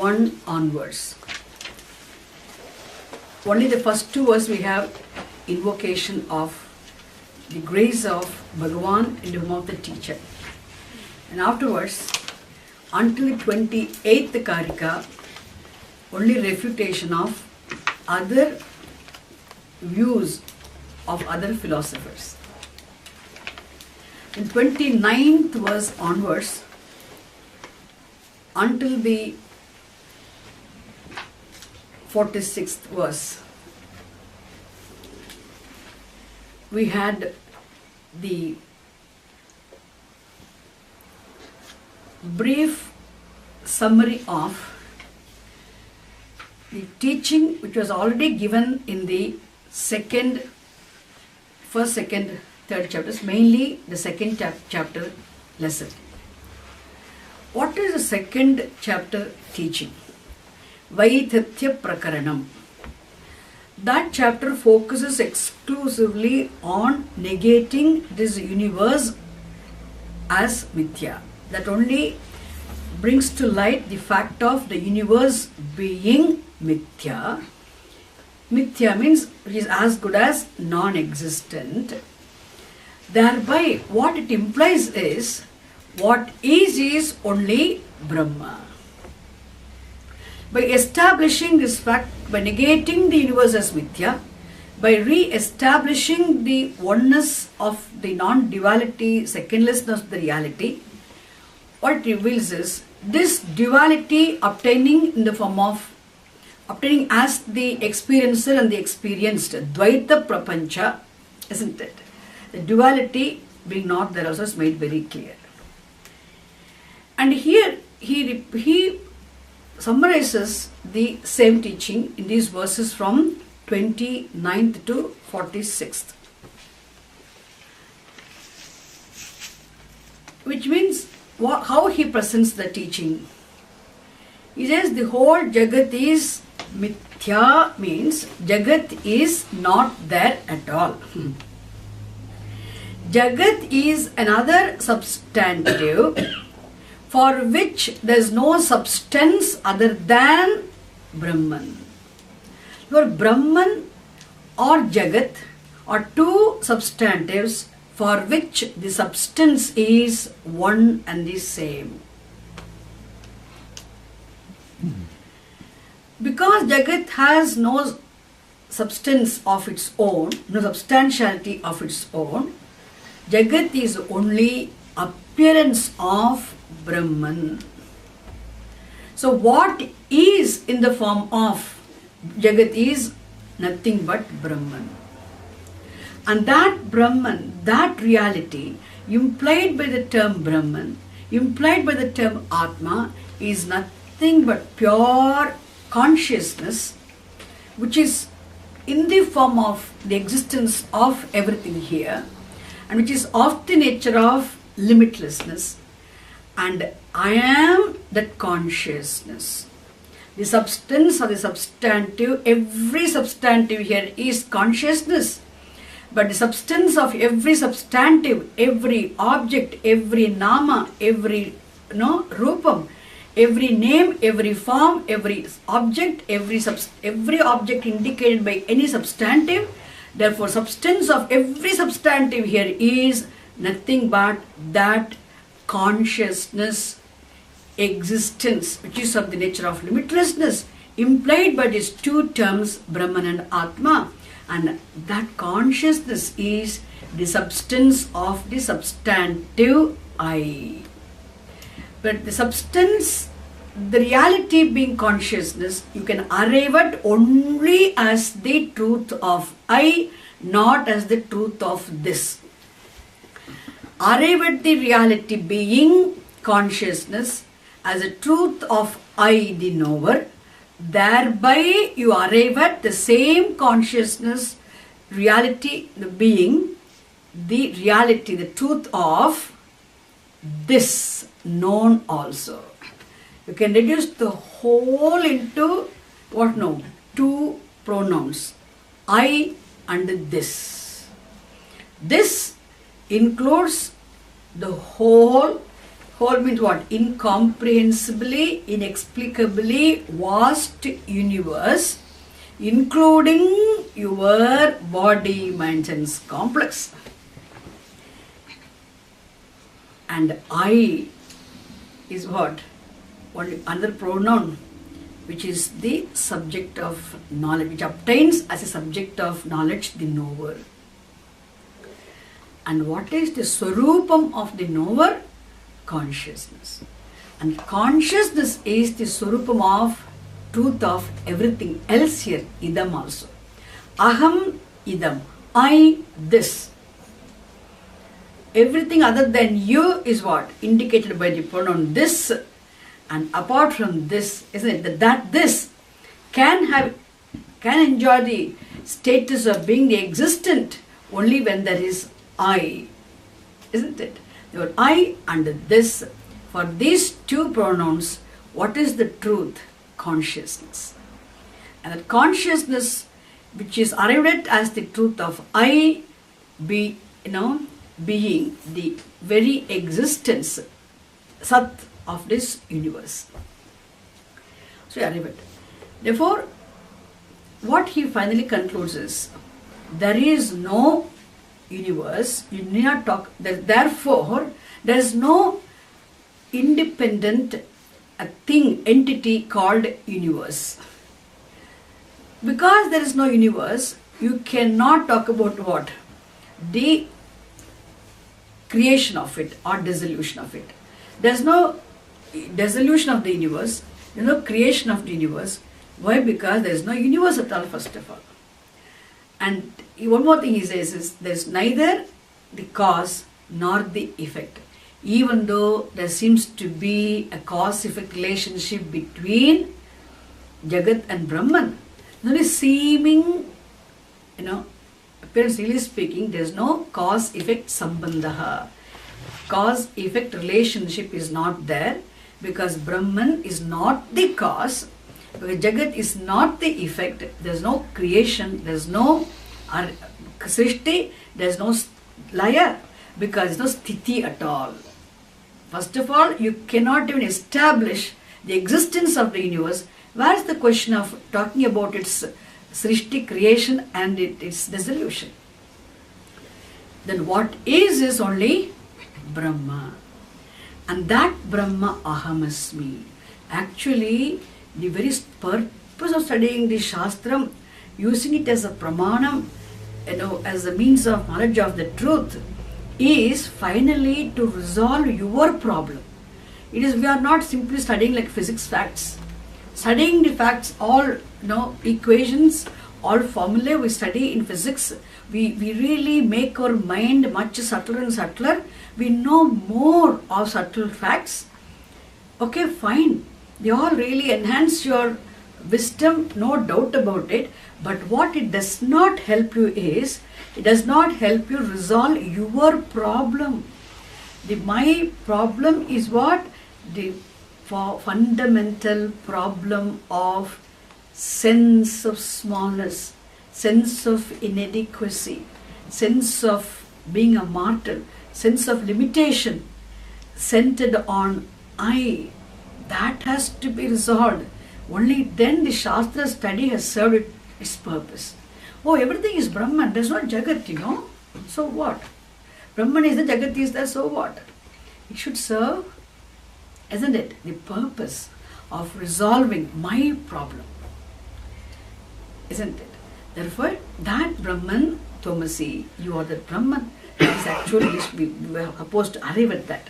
1 onwards. Only the first 2 verses we have invocation of the grace of Bhagavan in the form of the teacher. And afterwards, until the 28th Karika, only refutation of other views of other philosophers. In 29th verse onwards, until the 46th verse, we had the brief summary of the teaching which was already given in the first, second, third chapters, mainly the second chapter lesson. What is the second chapter teaching? Vaithathya Prakaranam. That chapter focuses exclusively on negating this universe as mithya. That only brings to light the fact of the universe being mithya. Mithya means it is as good as non-existent. Thereby, what it implies is what is only Brahma. By establishing this fact, by negating the universe as mithya, by re-establishing the oneness of the non-duality, secondlessness of the reality, what it reveals is this duality obtaining in the form of obtaining as the experiencer and the experienced, Advaita Prapancha, isn't it? The duality being not there also is made very clear. And here he summarizes the same teaching in these verses from 29th to 46th. Which means how he presents the teaching. He says the whole Jagat is mithya, means Jagat is not there at all. Jagat is another substantive for which there is no substance other than Brahman. Your Brahman or Jagat are two substantives for which the substance is one and the same. Because Jagat has no substance of its own, no substantiality of its own, Jagat is only appearance of Brahman. So what is in the form of Jagat is nothing but Brahman. And that Brahman, that reality, implied by the term Brahman, implied by the term Atma, is nothing but pure consciousness, which is in the form of the existence of everything here, and which is of the nature of limitlessness. And I am that consciousness. The substance or the substantive, every substantive here is consciousness. But the substance of every substantive, every object, every nama, every rupam, every name, every form, every object, every object indicated by any substantive. Therefore, substance of every substantive here is nothing but that consciousness, existence, which is of the nature of limitlessness, implied by these two terms, Brahman and Atma. And that consciousness is the substance of the substantive I. But the substance, the reality being consciousness, you can arrive at only as the truth of I, not as the truth of this. Arrive at the reality being consciousness as a truth of I, the knower. Thereby you arrive at the same consciousness, reality, the being, the reality, the truth of this known also. You can reduce the whole into what now? Two pronouns, I and this. This includes the whole Whole means what? Incomprehensibly, inexplicably vast universe, including your body, mind, sense complex. And I is what? Only another pronoun, which is the subject of knowledge, which obtains as a subject of knowledge the knower. And what is the swarupam of the knower? Consciousness. And consciousness is the swarupam of truth of everything else here, idam also. Aham idam, I this. Everything other than you is what? Indicated by the pronoun this. And apart from this, isn't it, that this can enjoy the status of being the existent only when there is I, isn't it? The word I and this, for these two pronouns, what is the truth? Consciousness. And that consciousness, which is arrived at as the truth of I, being the very existence, Sat, of this universe. So arrive at. Therefore, what he finally concludes is, there is no universe, you need not talk, therefore, there is no independent entity called universe. Because there is no universe, you cannot talk about what? The creation of it or dissolution of it. There is no dissolution of the universe, there is no creation of the universe. Why? Because there is no universe at all, first of all. And one more thing he says is, there is neither the cause nor the effect. Even though there seems to be a cause-effect relationship between Jagat and Brahman, there is seeming, appearance really speaking, there is no cause-effect sambandha. Cause-effect relationship is not there, because Brahman is not the cause, because Jagat is not the effect. There is no creation, there is no srishti, there is no laya, because there is no sthiti at all. First of all, you cannot even establish the existence of the universe. Where is the question of talking about its srishti, creation, and its dissolution? Then what is only Brahma. And that Brahma ahamasmi. Actually, the very purpose of studying the Shastram, using it as a pramanam, as a means of knowledge of the truth, is finally to resolve your problem. We are not simply studying like physics facts. Studying the facts, all equations, all formulae we study in physics, we really make our mind much subtler and subtler. We know more of subtle facts. Okay, fine. They all really enhance your wisdom, no doubt about it. But what it does not help you is, it does not help you resolve your problem. My problem is what? The fundamental problem of sense of smallness, sense of inadequacy, sense of being a mortal, sense of limitation, centered on I. That has to be resolved. Only then the Shastra study has served its purpose. Oh, everything is Brahman, there's no Jagat, So what? Brahman is the Jagat is there, so what? It should serve, isn't it, the purpose of resolving my problem. Isn't it? Therefore, that Brahman, Tomasi, you are the Brahman. That is actually, we were supposed to arrive at that.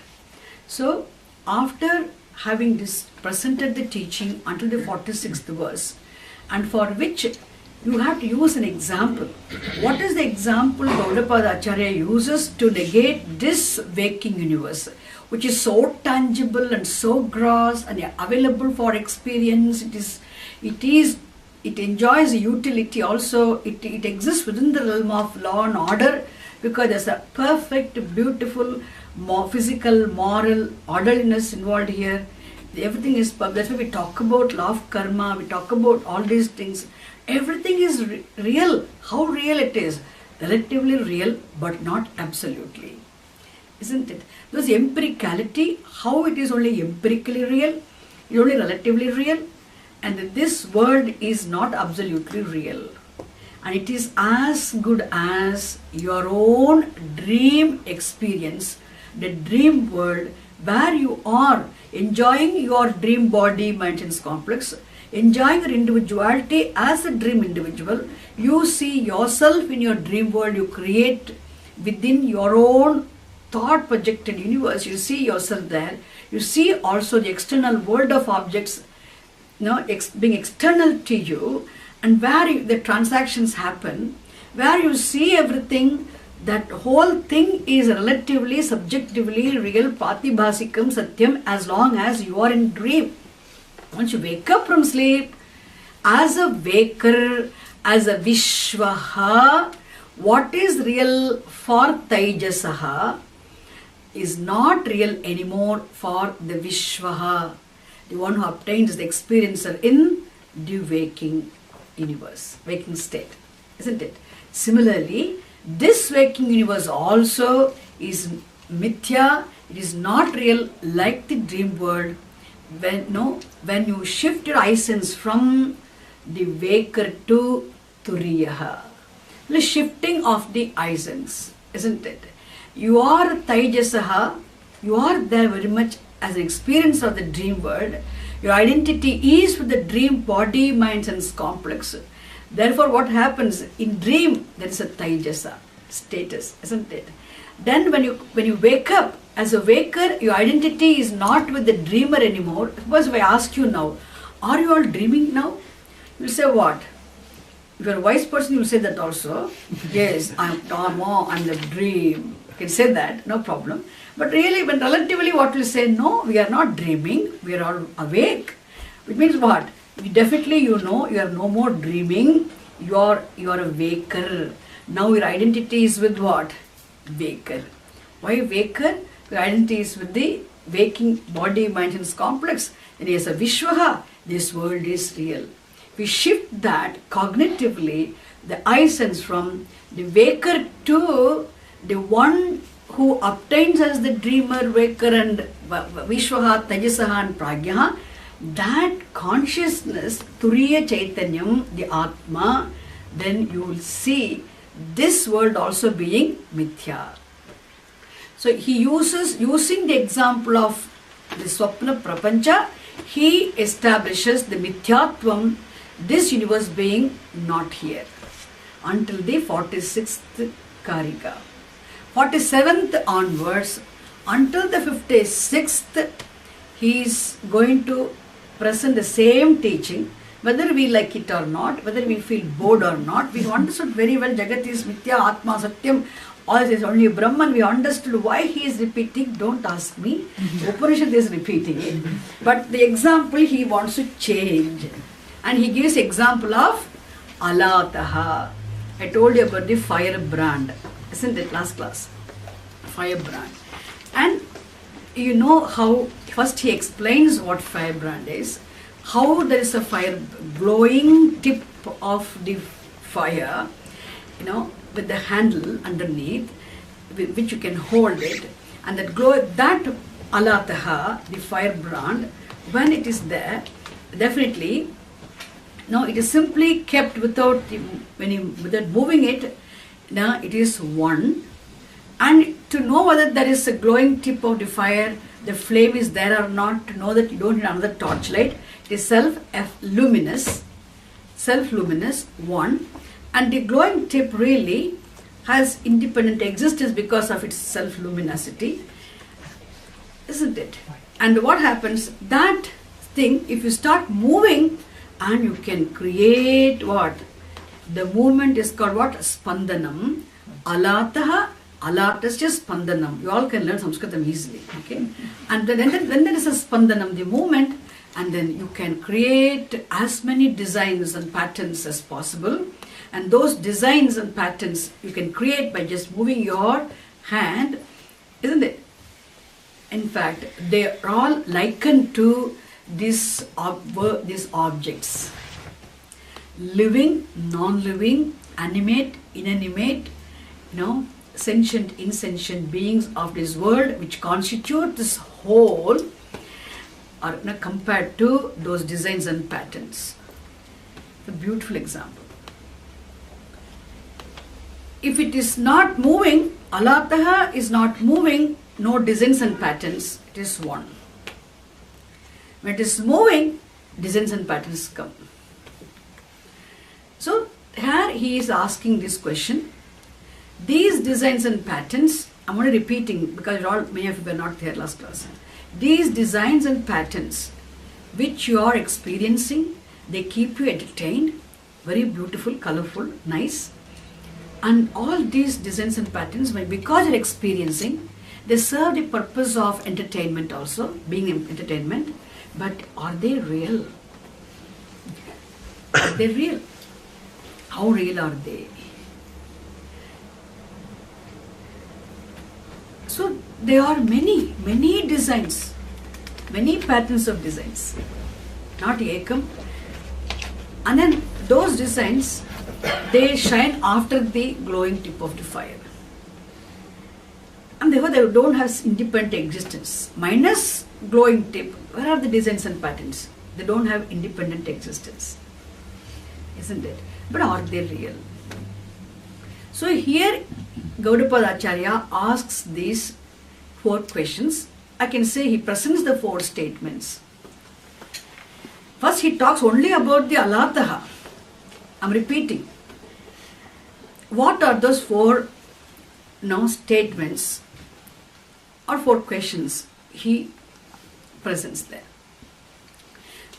So, after having presented the teaching until the 46th verse, and for which you have to use an example. What is the example Gaudapada Acharya uses to negate this waking universe, which is so tangible and so gross and available for experience? It enjoys utility also. It exists within the realm of law and order, because there's a perfect, beautiful, physical, moral orderliness involved here. Everything is, that's why we talk about law of karma, we talk about all these things. Everything is real. How real it is? Relatively real, but not absolutely. isn't it? Those empiricality, how it is only empirically real, it is only relatively real, and that this world is not absolutely real. And it is as good as your own dream experience, the dream world, where you are enjoying your dream body, mind and complex, enjoying your individuality as a dream individual. You see yourself in your dream world, you create within your own thought projected universe, you see yourself there. You see also the external world of objects, being external to you, and where the transactions happen, where you see everything, that whole thing is relatively, subjectively real, patibhasikam, satyam, as long as you are in dream. Once you wake up from sleep, as a waker, as a Vishwaha, what is real for Taijasaha is not real anymore for the Vishwaha, the one who obtains the experiencer in the waking universe, waking state, isn't it? Similarly, this waking universe also is mithya, it is not real like the dream world. When you shift your eye sense from the waker to turiyaha, the shifting of the eye sense, isn't it? You are Taijasaha, you are there very much as an experience of the dream world. Your identity is with the dream body, mind and complex. Therefore, what happens in dream, there is a Taijasa status, isn't it? Then when you wake up as a waker, your identity is not with the dreamer anymore. Suppose if I ask you now, are you all dreaming now? You will say what? If you are a wise person, you will say that also. Yes, I'm the dream. You can say that, no problem. But really, when relatively what will say, no, we are not dreaming, we are all awake. Which means what? Definitely you know, you are no more dreaming, you are a waker. Now your identity is with what? Waker. Why waker? Your identity is with the waking body, mind and complex. And as a Vishwaha, this world is real. We shift that cognitively, the eye sense from the waker to the one who obtains as the dreamer, waker and Vishwaha, Tajasaha and Pragyaha, that consciousness, Turiya Chaitanyam, the Atma, then you will see this world also being mithya. So he using the example of the Swapna Prapancha, he establishes the mithyatvam, this universe being not here, until the 46th Karika. 47th onwards, until the 56th, he is going to present the same teaching, whether we like it or not, whether we feel bored or not. We understood very well Jagat is Mithya, Atma, Satyam, all this is only Brahman. We understood why he is repeating, don't ask me. Upanishad is repeating it. But the example he wants to change. And he gives example of Alataha. I told you about the firebrand, isn't it, last class? Firebrand. And you know how first he explains what firebrand is, how there is a fire, glowing tip of the fire, with the handle underneath, with which you can hold it, and that glow, that alataha, the firebrand, when it is there, definitely, it is simply kept without moving it. Now it is one, and to know whether there is a glowing tip of the fire, the flame is there or not, to know that you don't need another torchlight. It is self-luminous, one, and the glowing tip really has independent existence because of its self-luminosity, isn't it? And what happens, that thing, if you start moving, and you can create what? The movement is called what? Spandanam. Alataha, alatasya spandanam. You all can learn Sanskritam easily, okay? And then there is a spandanam, the movement, and then you can create as many designs and patterns as possible. And those designs and patterns you can create by just moving your hand, isn't it? In fact, they are all likened to these objects. Living, non-living, animate, inanimate, sentient, insentient beings of this world which constitute this whole are compared to those designs and patterns. A beautiful example. If it is not moving, Alataha is not moving, no designs and patterns, it is one. When it is moving, designs and patterns come. So here he is asking this question. These designs and patterns, I'm only repeating because many of you were not there last class. These designs and patterns which you are experiencing, they keep you entertained, very beautiful, colorful, nice. And all these designs and patterns, because you're experiencing, they serve the purpose of entertainment also, being entertainment. But are they real? Are they real? How real are they? So there are many designs, many patterns of designs, not ekam. And then those designs, they shine after the glowing tip of the fire. And therefore they don't have independent existence. Minus glowing tip, where are the designs and patterns? They don't have independent existence. Isn't it? But are they real? So here Gaudapada Acharya asks these 4 questions. I can say he presents the 4 statements. First he talks only about the Alataha. I'm repeating. What are those 4 statements or 4 questions he presents there?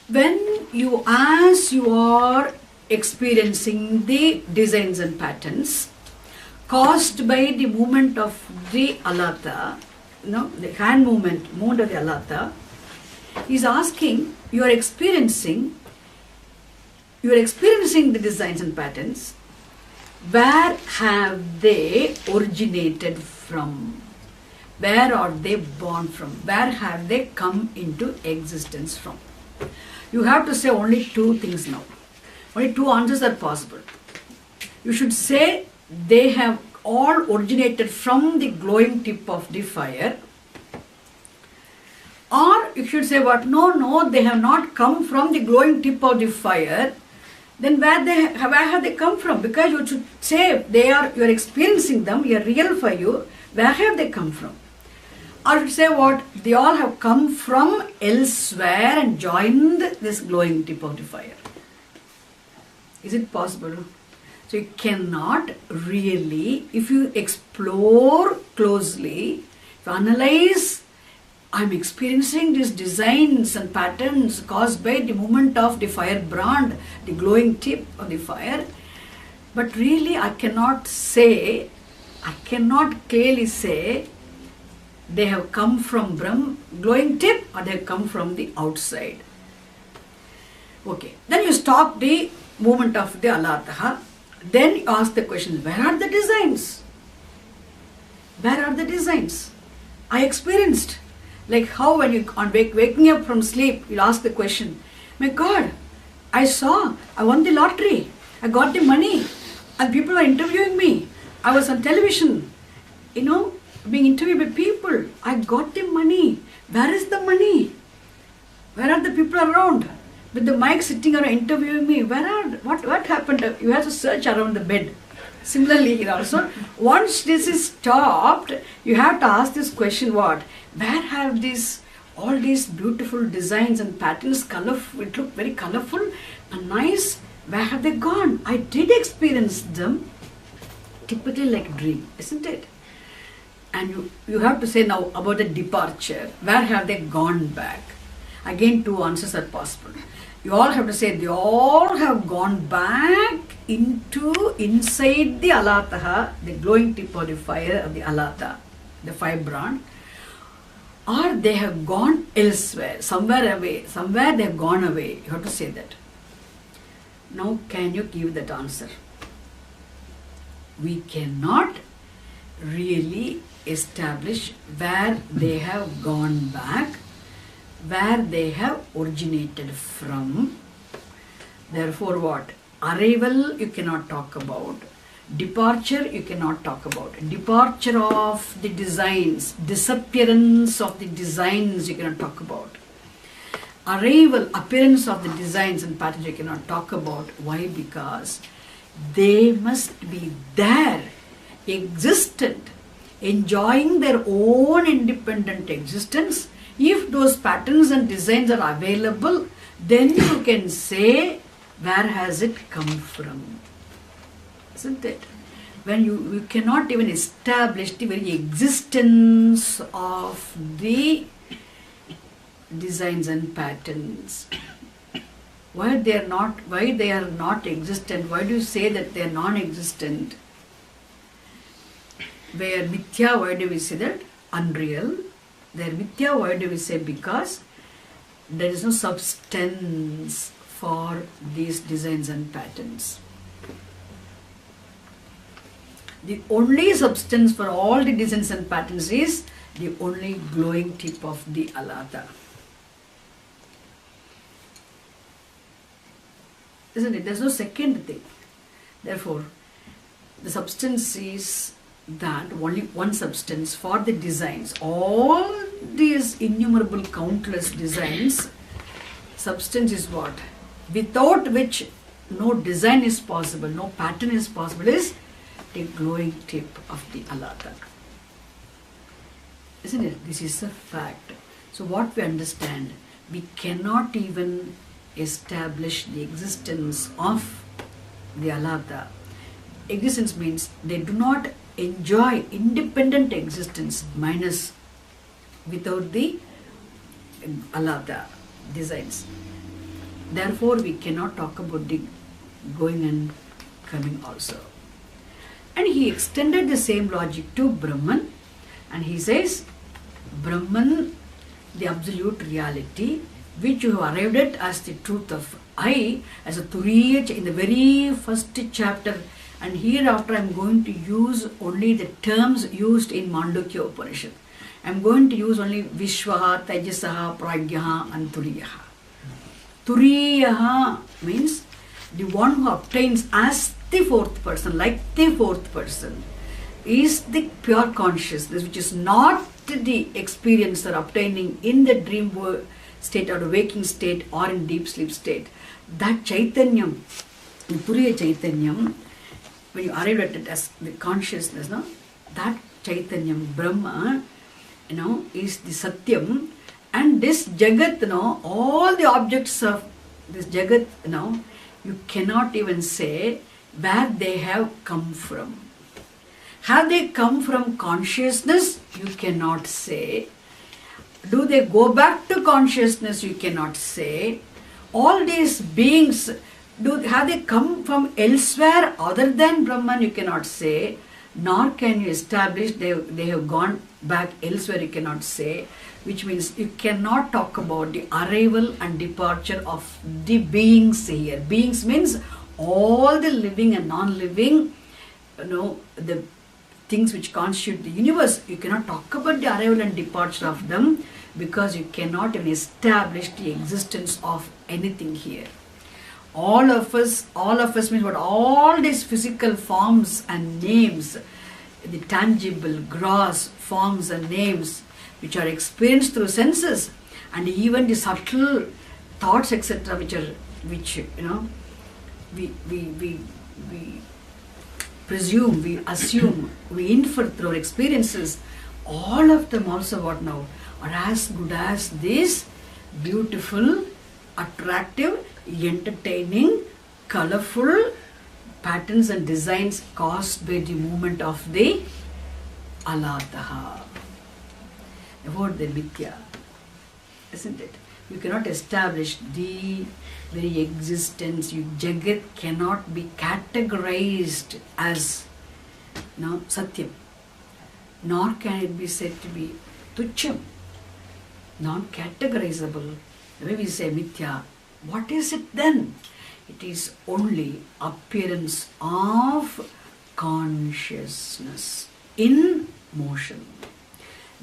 When you, as you are experiencing the designs and patterns caused by the movement of the Alata, the hand movement of the Alata, he's asking, you are experiencing the designs and patterns. Where have they originated from? Where are they born from? Where have they come into existence from? You have to say only 2 things now. Only 2 answers are possible. You should say they have all originated from the glowing tip of the fire. Or you should say what? No, they have not come from the glowing tip of the fire. Then where have they come from? Because you should say you are experiencing them, they are real for you. Where have they come from? Or you should say what? They all have come from elsewhere and joined this glowing tip of the fire. Is it possible? So you cannot really, if you explore closely, if you analyze, I'm experiencing these designs and patterns caused by the movement of the firebrand, the glowing tip of the fire. But really I cannot clearly say they have come from glowing tip or they have come from the outside. Okay, then you stop the movement of the Alataha. Then you ask the question, where are the designs? Where are the designs? I experienced. Like how when you on waking up from sleep, you'll ask the question, my God, I won the lottery. I got the money. And people were interviewing me. I was on television, being interviewed by people. I got the money. Where is the money? Where are the people around? With the mic sitting around interviewing me, what happened? You have to search around the bed. Similarly here also, once this is stopped, you have to ask this question, what? Where have all these beautiful designs and patterns, colorful, it looked very colorful and nice, where have they gone? I did experience them, typically like a dream, isn't it? And you have to say now about the departure, where have they gone back? Again, 2 answers are possible. You all have to say they all have gone back inside the Alataha, the glowing tip of the fire of the Alata, the firebrand, or they have gone elsewhere, somewhere away, somewhere they have gone away. You have to say that. Now, can you give that answer? We cannot really establish where they have gone back, where they have originated from. Therefore what? Arrival you cannot talk about. Departure you cannot talk about. Departure of the designs, disappearance of the designs you cannot talk about. Arrival, appearance of the designs and patterns you cannot talk about. Why? Because they must be there, existent, enjoying their own independent existence. If those patterns and designs are available, then you can say, where has it come from? Isn't it? When you cannot even establish the very existence of the designs and patterns. Why they are not existent? Why do you say that they are non-existent? Where mithya, why do we say that? Unreal. They are mithya, why do we say? Because there is no substance for these designs and patterns. The only substance for all the designs and patterns is the only glowing tip of the alata. Isn't it? There's no second thing. Therefore, the substance is that only one substance for the designs. All these innumerable, countless designs, substance is what? Without which no design is possible, no pattern is possible, is the glowing tip of the alata. Isn't it? This is a fact. So what we understand, we cannot even establish the existence of the alata. Existence means they do not enjoy independent existence minus without the alata designs. Therefore, we cannot talk about the going and coming also. And he extended the same logic to Brahman, and he says, Brahman, the absolute reality, which you have arrived at as the truth of I, as a Turiya in the very first chapter, and hereafter I am going to use only the terms used in Mandukya Upanishad. I am going to use only Vishwaha, Tejasaha, Pragyaha and Turiyaha. Turiyaha means the one who obtains as the fourth person, like the fourth person, is the pure consciousness, which is not the experiencer obtaining in the dream state or the waking state or in deep sleep state. That Chaitanyam, the Turiya Chaitanyam, when you arrive at it as the consciousness, no? That Chaitanyam, Brahma, is the Satyam, and this Jagat, all the objects of this Jagat, you cannot even say where they have come from. Have they come from consciousness? You cannot say. Do they go back to consciousness? You cannot say. All these beings, have they come from elsewhere other than Brahman? You cannot say. Nor can you establish they have gone back elsewhere. You cannot say. Which means you cannot talk about the arrival and departure of the beings here. Beings means all the living and non-living, the things which constitute the universe. You cannot talk about the arrival and departure of them because you cannot even establish the existence of anything here. All of us means what? All these physical forms and names, the tangible, gross forms and names which are experienced through senses, and even the subtle thoughts, etc., which we presume, we assume, we infer through our experiences, all of them also what now? Are as good as these beautiful, attractive, entertaining, colorful patterns and designs caused by the movement of the alataha. About the mithya, isn't it? You cannot establish the very existence. Jagat cannot be categorized as Satyam, nor can it be said to be Tucham, non-categorizable. The way we say mithya, what is it then? It is only appearance of consciousness in motion.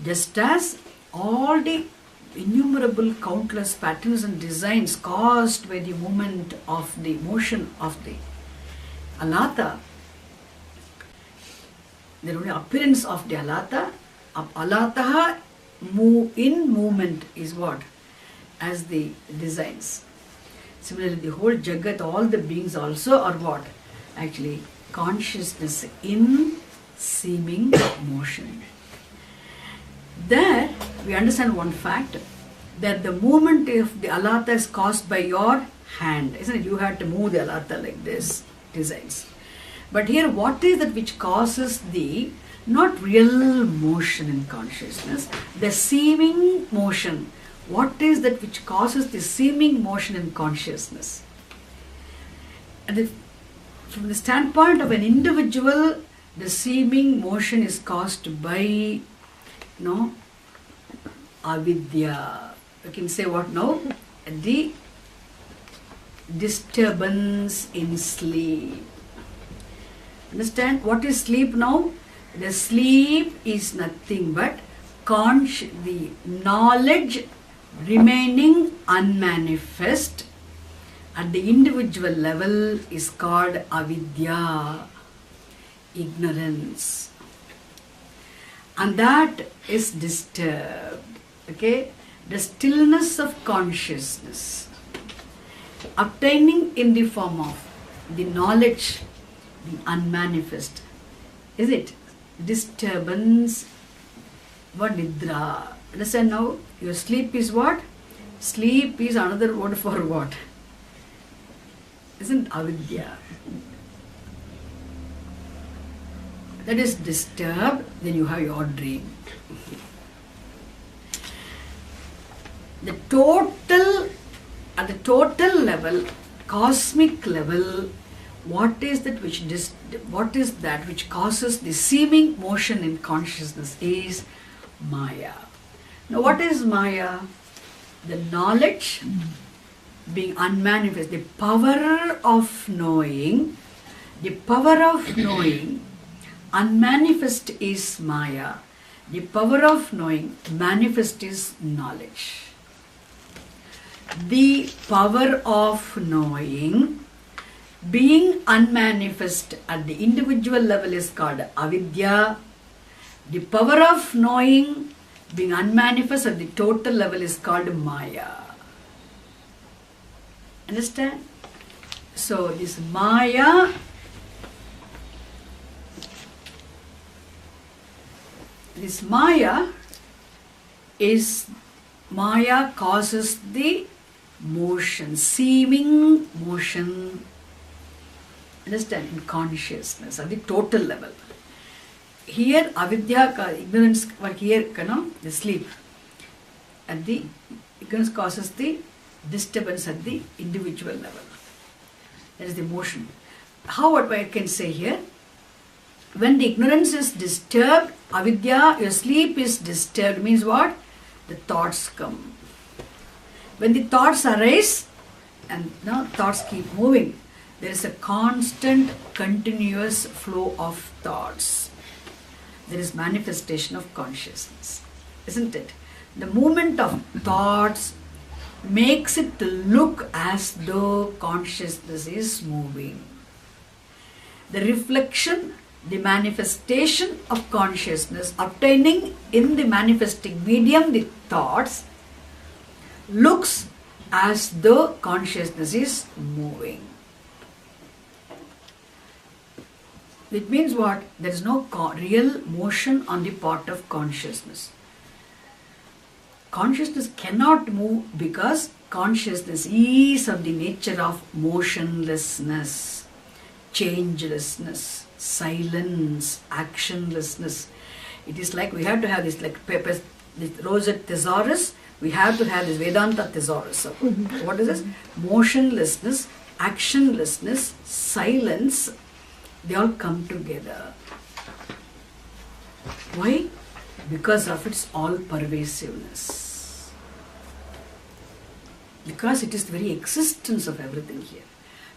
Just as all the innumerable countless patterns and designs caused by the movement of the motion of the alata the only appearance of the alata. Alataha movement is what? As the designs. Similarly, the whole Jagat, all the beings also are what? Actually, consciousness in seeming motion. There, we understand one fact, that the movement of the alata is caused by your hand. Isn't it? You have to move the alata like this, designs. But here, what is that which causes the, not real motion in consciousness, the seeming motion? What is that which causes the seeming motion in consciousness? And from the standpoint of an individual, the seeming motion is caused by, avidya. You can say what now? The disturbance in sleep. Understand what is sleep now? The sleep is nothing but the knowledge remaining unmanifest at the individual level is called avidya, ignorance. And that is disturbed. Okay? The stillness of consciousness obtaining in the form of the knowledge, the unmanifest. Is it? Disturbance, what nidra. Understand now? Your sleep is what? Sleep is another word for what? Isn't avidya? That is disturbed, then you have your dream. At the total level, cosmic level, what is that which causes the seeming motion in consciousness is Maya. Now what is Maya? The knowledge being unmanifest, the power of knowing, unmanifest is Maya. The power of knowing, manifest is knowledge. The power of knowing being unmanifest at the individual level is called avidya. The power of knowing being unmanifest at the total level is called Maya. Understand? So this Maya causes the motion, seeming motion. Understand? In consciousness at the total level. Here avidya, ignorance, here the sleep. And the ignorance causes the disturbance at the individual level. That is the motion. What I can say here? When the ignorance is disturbed, avidya, your sleep is disturbed, means what? The thoughts come. When the thoughts arise, and thoughts keep moving, there is a constant, continuous flow of thoughts. There is manifestation of consciousness, isn't it? The movement of thoughts makes it look as though consciousness is moving. The reflection, the manifestation of consciousness obtaining in the manifesting medium, the thoughts, looks as though consciousness is moving. It means what? There is no real motion on the part of consciousness. Consciousness cannot move because consciousness is of the nature of motionlessness, changelessness, silence, actionlessness. It is like we have to have this, like this rosette thesaurus, we have to have this Vedanta thesaurus. So what is this? Motionlessness, actionlessness, silence, they all come together. Why? Because of its all pervasiveness. Because it is the very existence of everything here.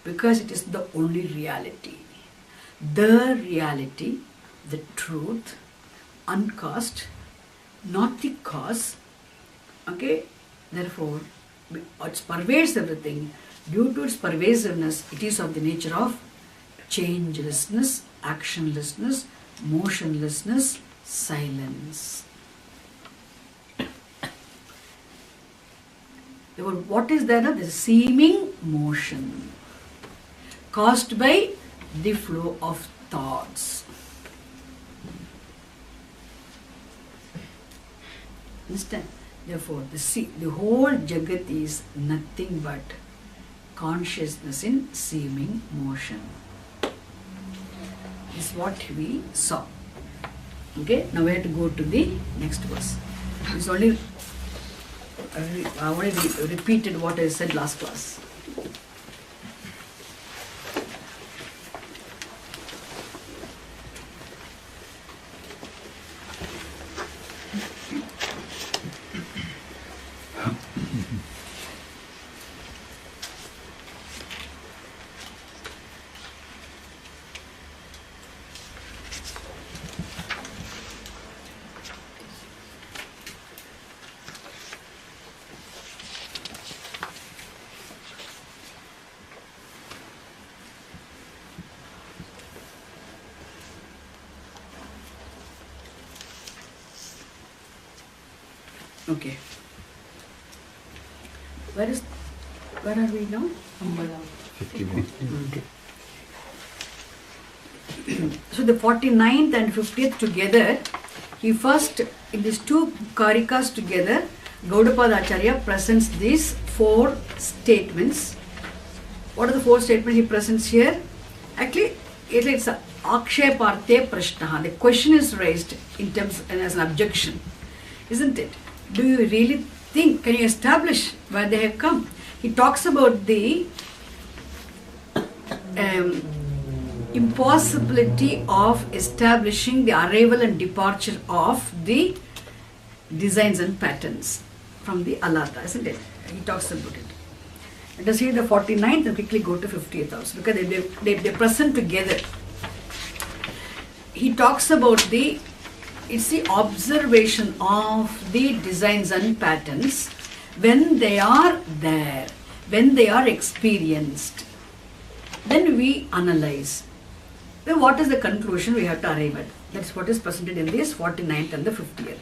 Because it is the only reality. The reality, the truth, uncaused, not the cause. Okay? Therefore, it pervades everything. Due to its pervasiveness, it is of the nature of changelessness, actionlessness, motionlessness, silence. What is there? The seeming motion caused by the flow of thoughts. Understand? Therefore, the whole Jagat is nothing but consciousness in seeming motion. This is what we saw. Okay, now we have to go to the next verse. It's only I only repeated what I said last class. Okay. Where are we now? 51. So the 49th and 50th together, he first, in these two karikas together, Gaudapada Acharya presents these 4 statements. What are the 4 statements he presents here? Actually, it's a aksheparte prashnaha. The question is raised in terms as an objection, isn't it? Do you really think, can you establish where they have come? He talks about the impossibility of establishing the arrival and departure of the designs and patterns from the alata, isn't it? He talks about it. Let us see the 49th and quickly go to 50th also, because they present together. He talks about it's the observation of the designs and patterns when they are there, when they are experienced. Then we analyze. Then what is the conclusion we have to arrive at? That's what is presented in this 49th and the 50th.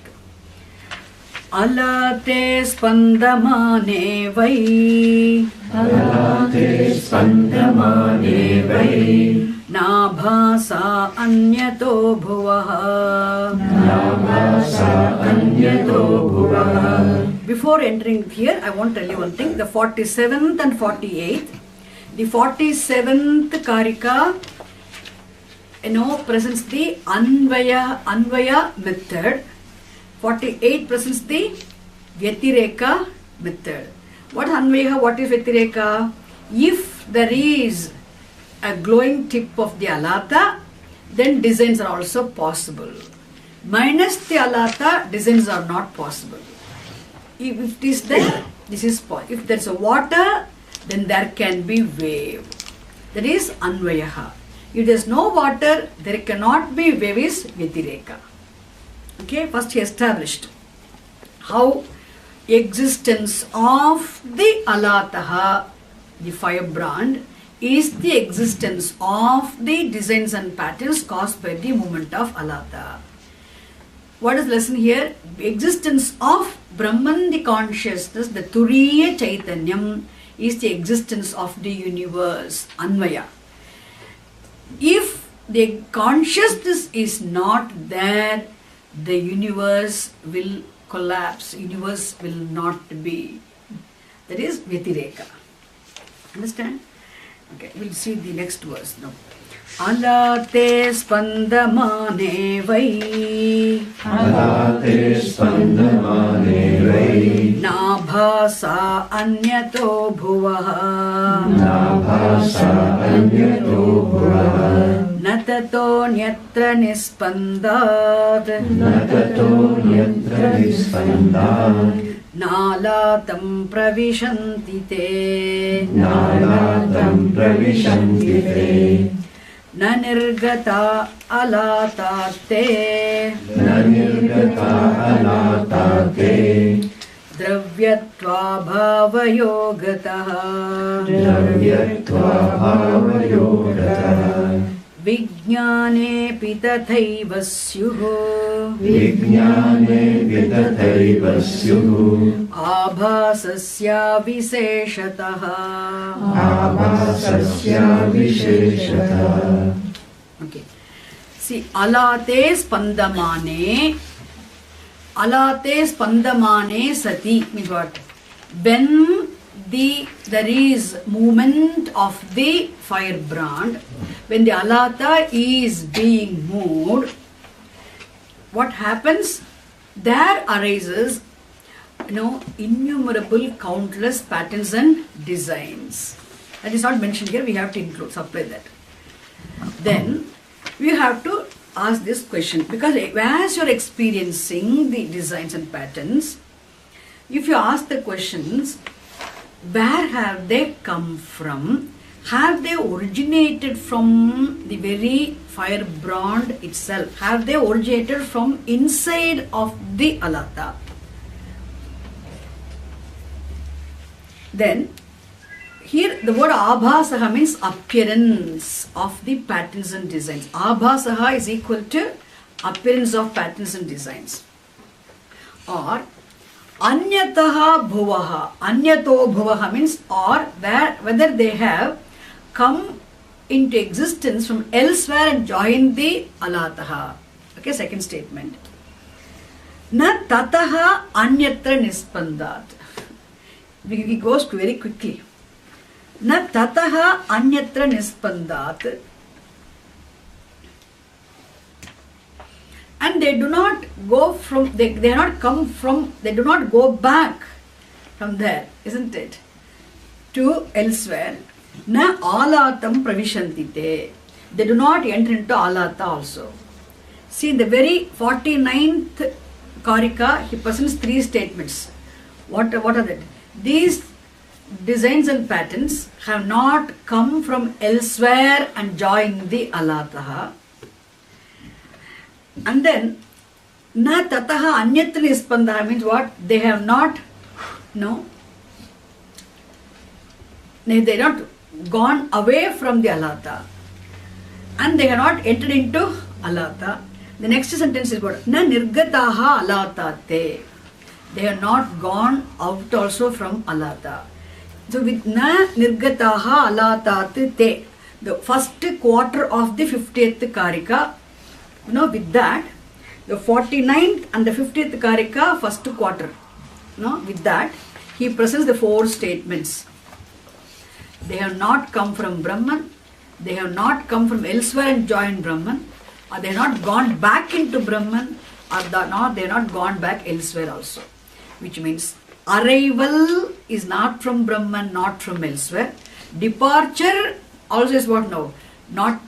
Alate spandamane vai, Alate spandamane vai, Nabhasa anyato bhuvaha. Nabhasa anyato bhuvaha. Before entering here, I want to tell you one thing. The 47th and 48th, the 47th karika, presents the Anvaya method. 48 presents the Vyatireka method. What is Anvaya? What is Vyatireka? If there is a glowing tip of the alata, then designs are also possible. Minus the alata, designs are not possible. If it is there, this is possible. If there is a water, then there can be wave. That is Anvayaha. If there is no water, there cannot be wave, is Vyatireka. Okay, first he established how existence of the alataha, the firebrand, is the existence of the designs and patterns caused by the movement of alata. What is the lesson here? Existence of Brahman, the consciousness, the Turiya Chaitanyam, is the existence of the universe, Anvaya. If the consciousness is not there, the universe will collapse, universe will not be. That is Vyatireka. Understand? Okay, we'll see the next verse now. Alate spandamane vai, Alate spandamane vai, Nabhasa anyato bhuvaha, Nabhasa anyato bhuvaha, Natato nyatra nispandat, Natato nyatra nispandat, Nalatam pravishanti te, Nalatam pravishanti te, Nanirgata alata te, Nanirgata alata te, Dravyatva bhavayogataha, Dravyatva bhavayogataha, Vijnane pitathaiva syuh. Vijnane vitataiva syuh. Abhasasya visheshataha. Abhasasya visheshataha. Okay. See, alate spandamane. Alate spandamane sati means what? When there is movement of the firebrand, when the alata is being moved, what happens? There arises, innumerable, countless patterns and designs. That is not mentioned here. We have to include, supply that. Then we have to ask this question, because as you are experiencing the designs and patterns, if you ask the questions, where have they come from? Have they originated from the very firebrand itself? Have they originated from inside of the alata? Then, here the word abhasaha means appearance of the patterns and designs. Abhasaha is equal to appearance of patterns and designs. Or anyataha bhuvaha. Anyato bhuvaha means or whether they have come into existence from elsewhere and joined the alataha. Okay, second statement. Na tataha anyatra nispandat. It goes very quickly. Na tataha anyatra nispandat. And they do not go from, they do not come from, they do not go back from there, isn't it? To elsewhere. Na alatam pravishantite. They do not enter into alata also. See, in the very 49th Karika, he presents three statements. What are that? These designs and patterns have not come from elsewhere and joined the alataha. And then, na tataha anyatra nispandaha means what? They have not, they have not gone away from the alata. And they have not entered into alata. The next sentence is what? Na nirgataha alatate. They have not gone out also from alata. So with na nirgataha alatate te, the first quarter of the 50th Karika, with that, the 49th and the 50th Karika, first quarter, with that, he presents the four statements. They have not come from Brahman, they have not come from elsewhere and joined Brahman, or they have not gone back into Brahman, or they have not gone back elsewhere also. Which means arrival is not from Brahman, not from elsewhere. Departure also is what now?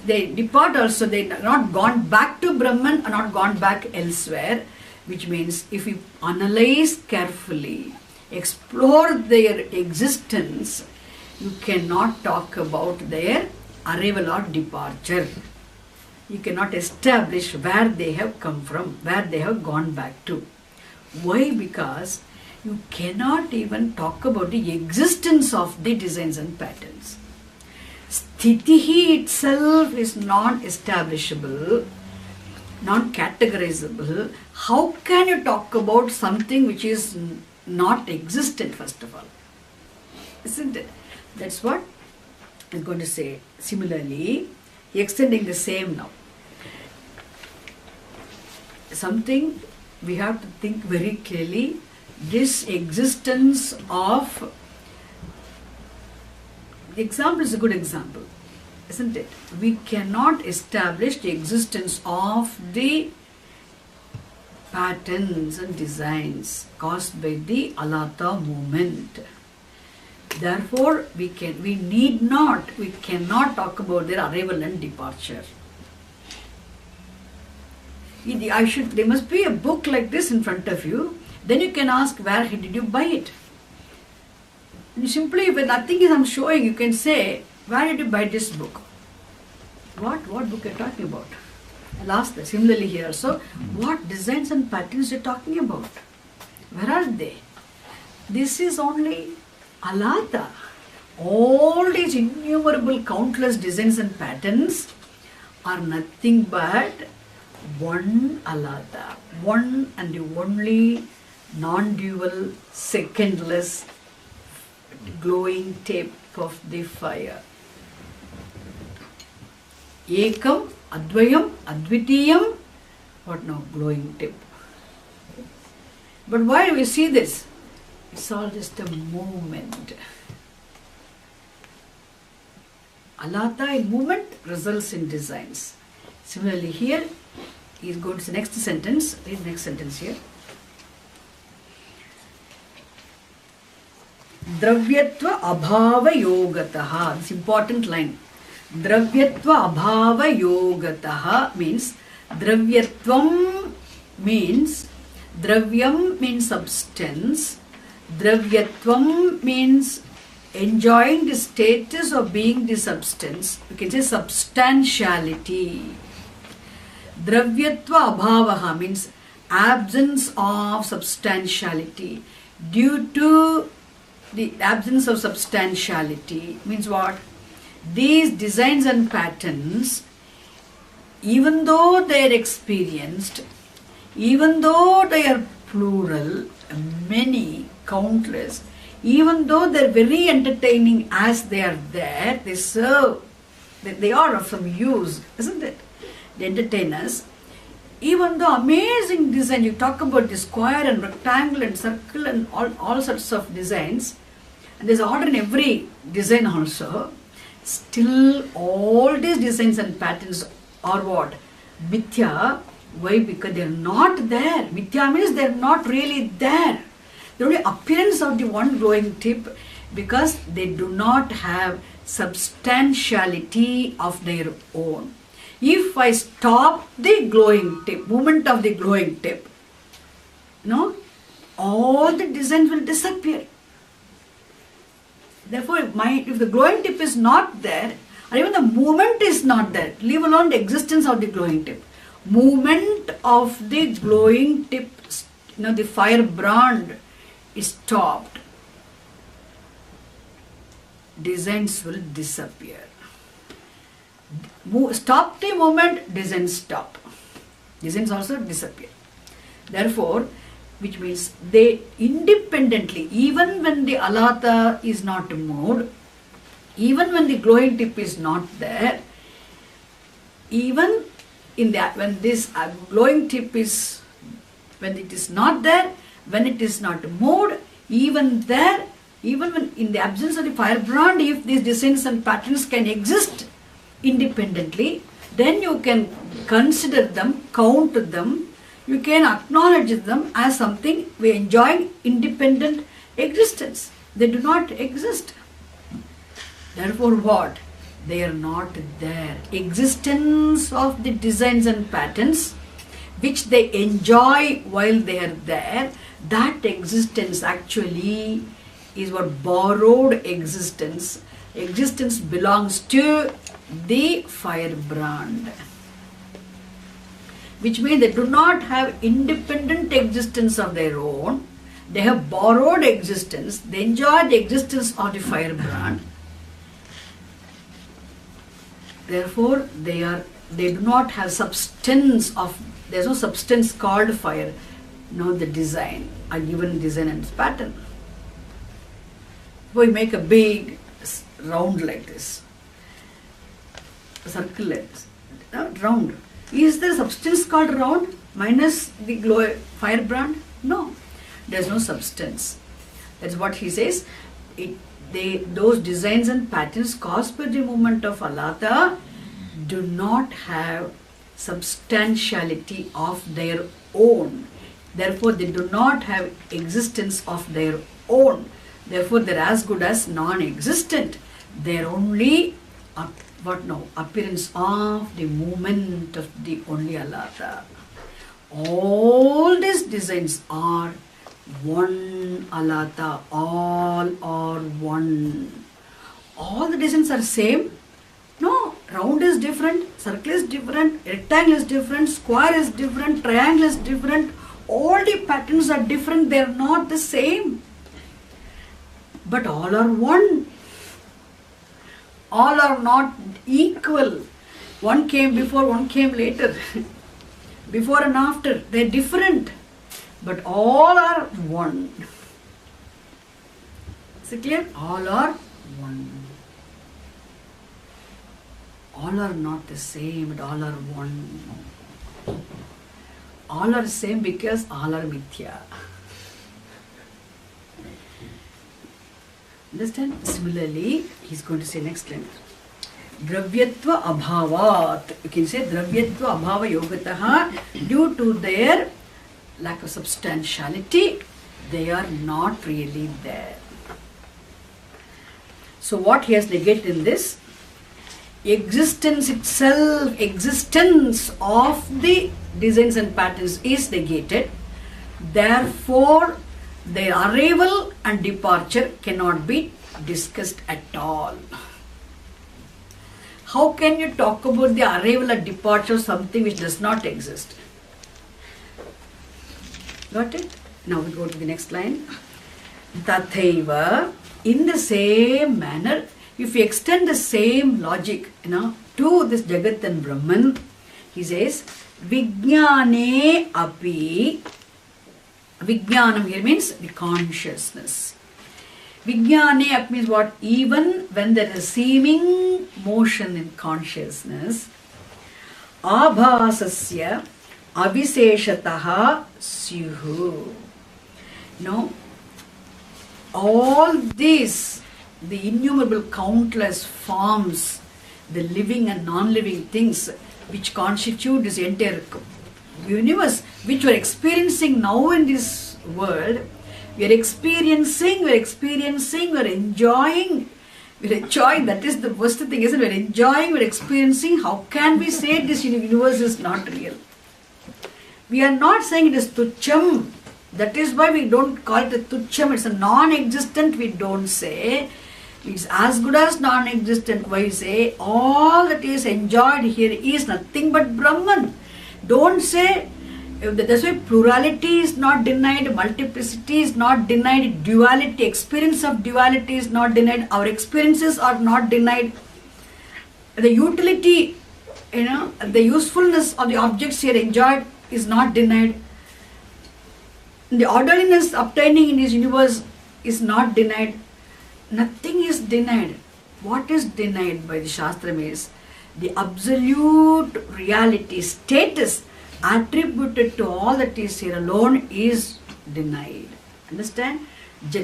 They depart also, they have not gone back to Brahman or not gone back elsewhere. Which means if we analyze carefully, explore their existence, you cannot talk about their arrival or departure. You cannot establish where they have come from, where they have gone back to. Why? Because you cannot even talk about the existence of the designs and patterns. Sthitihi itself is non-establishable, non-categorizable. How can you talk about something which is not existent, first of all? Isn't it? That's what I'm going to say. Similarly, extending the same now. Something we have to think very clearly. This existence of, the example is a good example, isn't it? We cannot establish the existence of the patterns and designs caused by the alata movement. Therefore, we cannot talk about their arrival and departure. There must be a book like this in front of you. Then you can ask, where did you buy it? And you simply, when nothing is I'm showing, you can say, where did you buy this book? What book are you talking about? I'll ask that. Similarly here, so what designs and patterns are you talking about? Where are they? This is only alata. All these innumerable, countless designs and patterns, are nothing but one Alata, one and the only non-dual, secondless, glowing tip of the fire. Ekam, Advayam, Advitiyam, what now? Glowing tip. But why do we see this? It's all just a movement. Alata in movement results in designs. Similarly here, he is going to the next sentence. Read the next sentence here. Dravyatva abhava yogataha. This important line. Dravyatva abhava yogataha means dravyatvam means dravyam means substance. Dravyatvam means enjoying the status of being the substance. You can say substantiality. Dravyatva abhavaha means absence of substantiality. Due to the absence of substantiality means what? These designs and patterns, even though they are experienced, even though they are plural, many, countless, even though they are very entertaining as they are there, they serve, they are of some use, isn't it? They entertain us. Even though amazing design, you talk about the square and rectangle and circle and all sorts of designs, and there's order in every design also, still all these designs and patterns are what? Mithya. Why? Because they are not there. Mithya means they are not really there. The only appearance of the one glowing tip, because they do not have substantiality of their own. If I stop the glowing tip, movement of the glowing tip, all the designs will disappear. Therefore, if the glowing tip is not there, or even the movement is not there, leave alone the existence of the glowing tip. Movement of the glowing tip, the firebrand is stopped. Designs will disappear. Stop the movement, designs stop. Designs also disappear. Therefore, which means they independently, even when the alata is not moved, even when the glowing tip is not there, even in that, when this glowing tip is, when it is not there, when it is not moved, even there, even when in the absence of the firebrand, if these designs and patterns can exist independently, then you can consider them, count them, you can acknowledge them as something we enjoy independent existence. They do not exist. Therefore what? They are not there. Existence of the designs and patterns which they enjoy while they are there, that existence actually is what? Borrowed existence. Existence belongs to the firebrand. Which means they do not have independent existence of their own. They have borrowed existence. They enjoy the existence of the firebrand. Therefore, they do not have substance of, there is no substance called fire. The design, a given design and pattern. We make a big round like this, a circle like this, round. Is there substance called round minus the firebrand? No, there is no substance. That's what he says. Those designs and patterns caused by the movement of alata do not have substantiality of their own. Therefore, they do not have existence of their own. Therefore, they are as good as non-existent. They are only appearance of the movement of the only alata. All these designs are one alata. All are one. All the designs are same. No, round is different, circle is different, rectangle is different, square is different, triangle is different. All the patterns are different. They are not the same. But all are one. All are not equal. One came before, one came later. Before and after, they're different, but all are one. Is it clear? All are one. All are not the same, but all are one. All are same because all are mithya. Understand? Similarly, he's going to say next line. Dravyatva abhavat. You can say Dravyatva abhava yogataha. Due to their lack of substantiality, they are not really there. So what he has negated in this? Existence itself, existence of the designs and patterns is negated. Therefore, their arrival and departure cannot be discussed at all. How can you talk about the arrival and departure of something which does not exist? Got it? Now we go to the next line. Tathaiva, in the same manner, if you extend the same logic, to this Jagat and Brahman, he says, Vijnane api. Vijnanam here means the consciousness. Vijnane api means what? Even when there is seeming motion in consciousness, abhasasya aviseshataha syuhu. All these, the innumerable countless forms, the living and non-living things which constitute this entire universe, which we are experiencing now in this world, we are experiencing, we are enjoying. That is the worst thing, isn't it? We are enjoying, we are experiencing. How can we say this universe is not real? We are not saying it is tucham. That is why we don't call it a tucham. It's a non-existent, we don't say. It's as good as non-existent. Why we say all that is enjoyed here is nothing but Brahman. Don't say, that's why plurality is not denied, multiplicity is not denied, duality, experience of duality is not denied, our experiences are not denied. The utility, the usefulness of the objects here enjoyed is not denied. The orderliness obtaining in this universe is not denied. Nothing is denied. What is denied by the Shastra is the absolute reality, status attributed to all that is here alone is denied. Understand?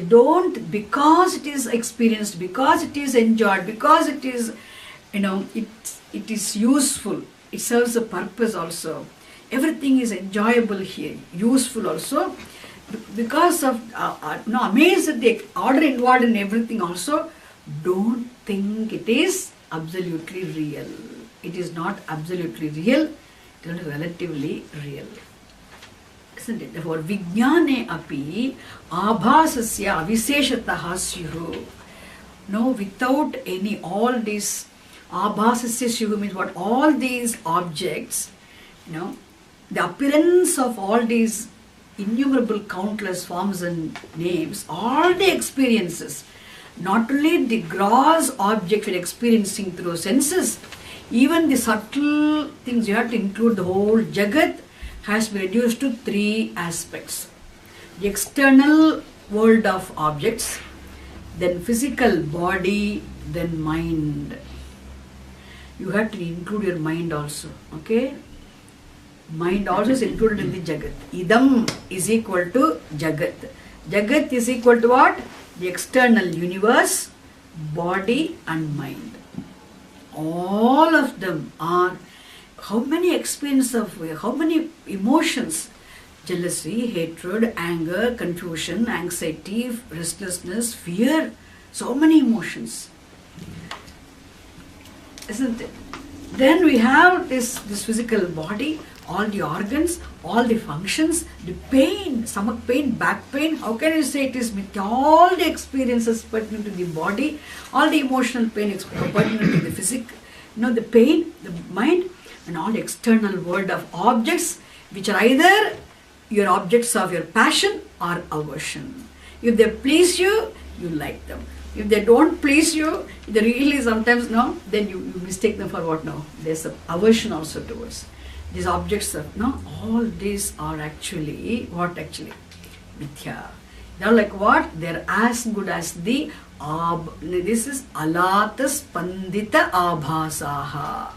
Don't, because it is experienced, because it is enjoyed, because it is, it is useful, it serves a purpose also. Everything is enjoyable here, useful also. Because of, amazed at the order involved in everything also, don't think it is absolutely real. It is not absolutely real, it is relatively real. Isn't it? Therefore, Vijnane api abhasasya aviseshataha syuhu. No, without any, all these abhasasya syuhu means what? All these objects, the appearance of all these innumerable countless forms and names, all the experiences, not only the gross object we're experiencing through senses, even the subtle things, you have to include the whole Jagat, has been reduced to three aspects. The external world of objects, then physical body, then mind. You have to include your mind also, okay? Mind also is included in the Jagat. Idam is equal to Jagat. Jagat is equal to what? The external universe, body and mind. All of them are, how many experiences of, how many emotions? Jealousy, hatred, anger, confusion, anxiety, restlessness, fear. So many emotions. Isn't it? Then we have this physical body, all the organs, all the functions, the pain, stomach pain, back pain. How can you say it is with all the experiences pertinent to the body, all the emotional pain pertinent to the physical, the pain, the mind, and all the external world of objects, which are either your objects of your passion or aversion. If they please you, you like them. If they don't please you, they really sometimes no, then you mistake them for what? No, there's an aversion also towards these objects. No, all these are actually what? Actually, mithya. They're like what? They're as good as the this is alata spandita abhasaha.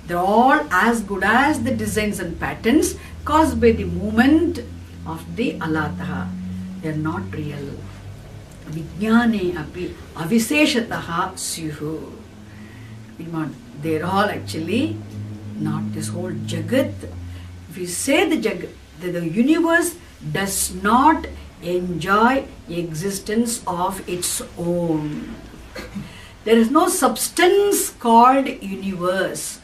They're all as good as the designs and patterns caused by the movement of the alataha. They're not real. Vijnane api aviseshataha syuhu. They're all actually not this whole jagat. If we say the jagat, the universe does not enjoy existence of its own. There is no substance called universe.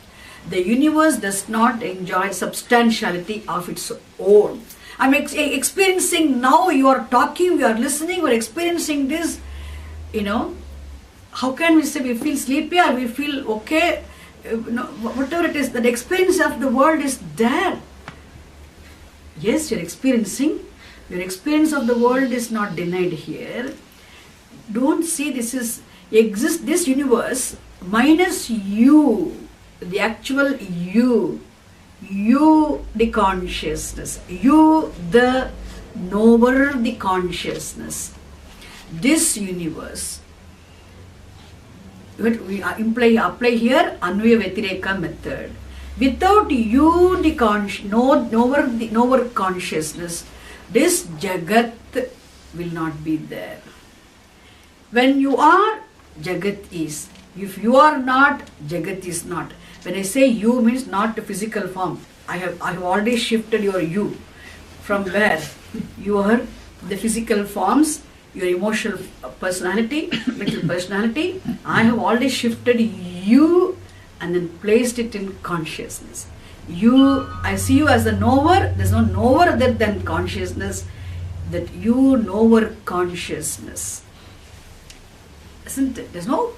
The universe does not enjoy substantiality of its own. I'm experiencing now, you are talking, we are listening, we are experiencing this, how can we say we feel sleepy or we feel okay, whatever it is, that experience of the world is there. Yes, you're experiencing, your experience of the world is not denied here. Don't see this universe minus you, the actual you the consciousness, you the knower, the consciousness. This universe, we apply here Anvaya Vyatireka method. Without you, the knower consciousness, this Jagat will not be there. When you are, Jagat is. If you are not, Jagat is not. When I say you means not the physical form. I have already shifted your you. From where? You are the physical forms, your emotional personality, mental personality. I have already shifted you and then placed it in consciousness. I see you as a knower. There's no knower other than consciousness. That you knower consciousness. Isn't it? There's no.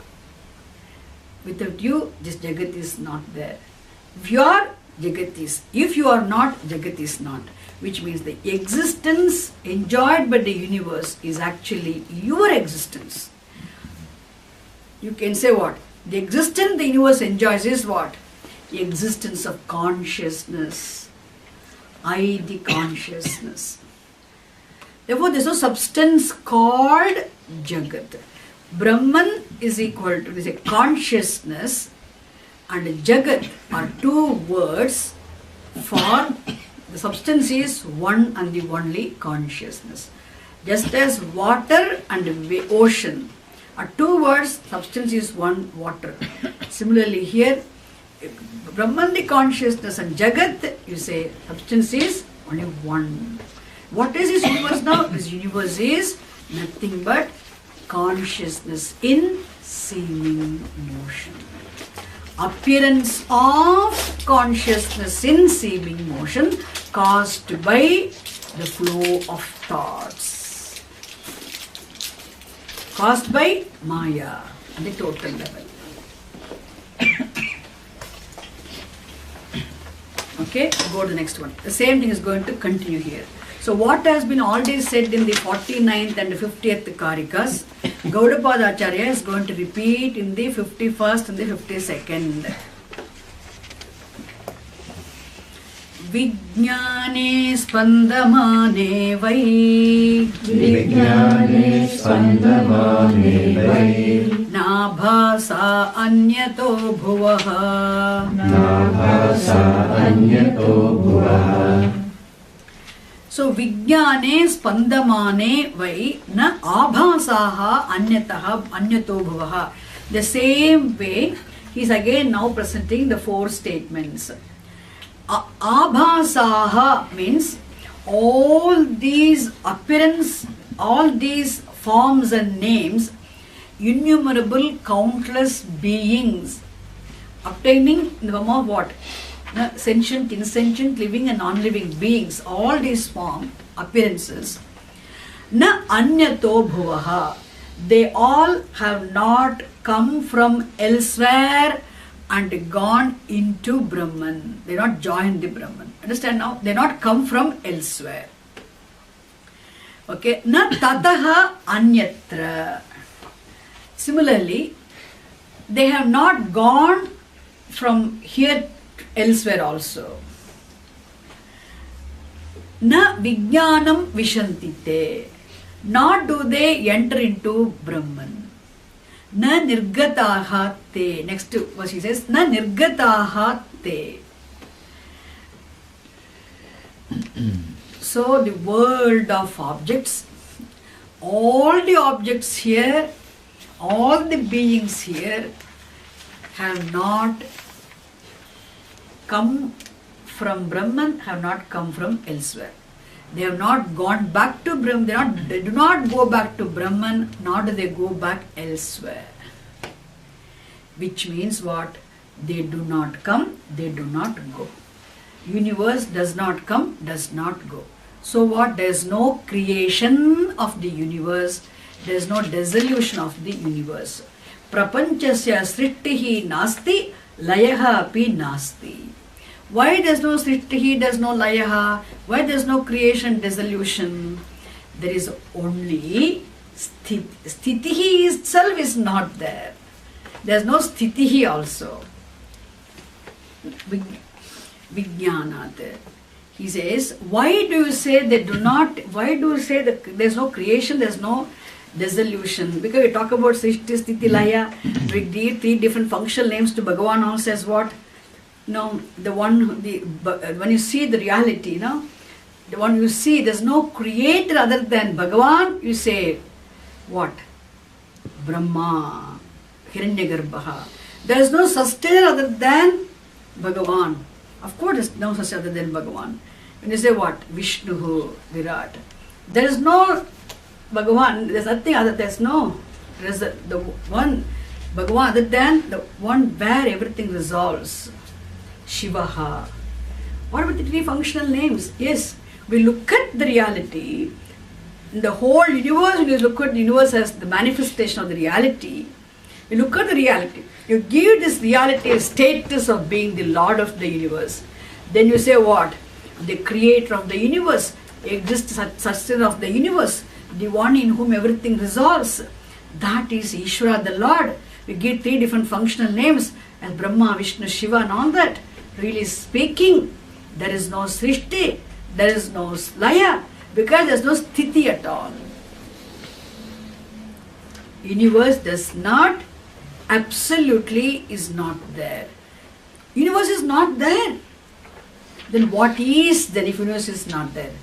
Without you, this Jagat is not there. If you are, Jagat is. If you are not, Jagat is not. Which means the existence enjoyed by the universe is actually your existence. You can say what? The existence the universe enjoys is what? The existence of consciousness. I, the consciousness. Therefore, there is no substance called Jagat. Brahman is equal to this consciousness, and Jagat are two words for the substance is one and the only consciousness. Just as water and ocean are two words, substance is one, water. Similarly here, Brahman the consciousness and Jagat, you say substance is only one. What is this universe now? This universe is nothing but consciousness in seeming motion. Appearance of consciousness in seeming motion caused by the flow of thoughts. Caused by Maya at the total level. Okay, go to the next one. The same thing is going to continue here. So what has been already said in the 49th and 50th Karikas, Gaudapada Acharya is going to repeat in the 51st and the 52nd. Vijnane spandamane vai Vijnane spandamane vai Nabhasa anyato bhuvaha Nabhasa anyato bhuvaha. So Vijnane spandamane vai na abhasaha anyato bhuvaha. The same way he is again now presenting the four statements. Abhasaha means all these appearance, all these forms and names, innumerable countless beings obtaining in the form of what? Sentient, insentient, living and non-living beings, all these form appearances. Na anyato bhuvaha. They all have not come from elsewhere and gone into Brahman. They not joined the Brahman. Understand now? They not come from elsewhere. Okay. Na tataha anyatra. Similarly, they have not gone from here to elsewhere also. Na vijnanam vishantite. Nor do they enter into Brahman. Na nirgataha te. Next verse he says, na nirgataha te. So the world of objects, all the objects here, all the beings here have not come from Brahman, have not come from elsewhere. They have not gone back to Brahman, they do not go back to Brahman, nor do they go back elsewhere. Which means what? They do not come, they do not go. Universe does not come, does not go. So what? There is no creation of the universe, there is no dissolution of the universe. Prapanchasya srishtihi nasti, layaha api nasti. Why there is no srishtihi, there is no layaha? Why there is no creation, dissolution? There is only sthitihi itself is not there. There is no sthitihi also. Vijnanat. He says, why do you say they do not, why do you say that there is no creation, there is no dissolution? Because we talk about Srishti, Sthiti, Laya, we give 3 different functional names to Bhagavan also says what? No, when you see the reality, no? The one you see, there is no creator other than Bhagavan, you say, what? Brahma, Hiranyagarbha. There is no sustainer other than Bhagavan. Of course, there is no sustainer other than Bhagavan. When you say what? Vishnu, Virat. There is no Bhagavan, there is nothing other, there is no. There is the one Bhagavan other than the one where everything resolves. Shivaha. What about the 3 functional names? Yes, we look at the reality, in the whole universe, when you look at the universe as the manifestation of the reality, you look at the reality, you give this reality a status of being the Lord of the universe. Then you say what? The creator of the universe, exists sustainer of the universe, the one in whom everything resolves. That is Ishvara, the Lord. We give 3 different functional names as Brahma, Vishnu, Shiva and all that. Really speaking, there is no Srishti, there is no Laya, because there is no Sthiti at all. Universe does not, absolutely is not there. Universe is not there. Then what is then if universe is not there?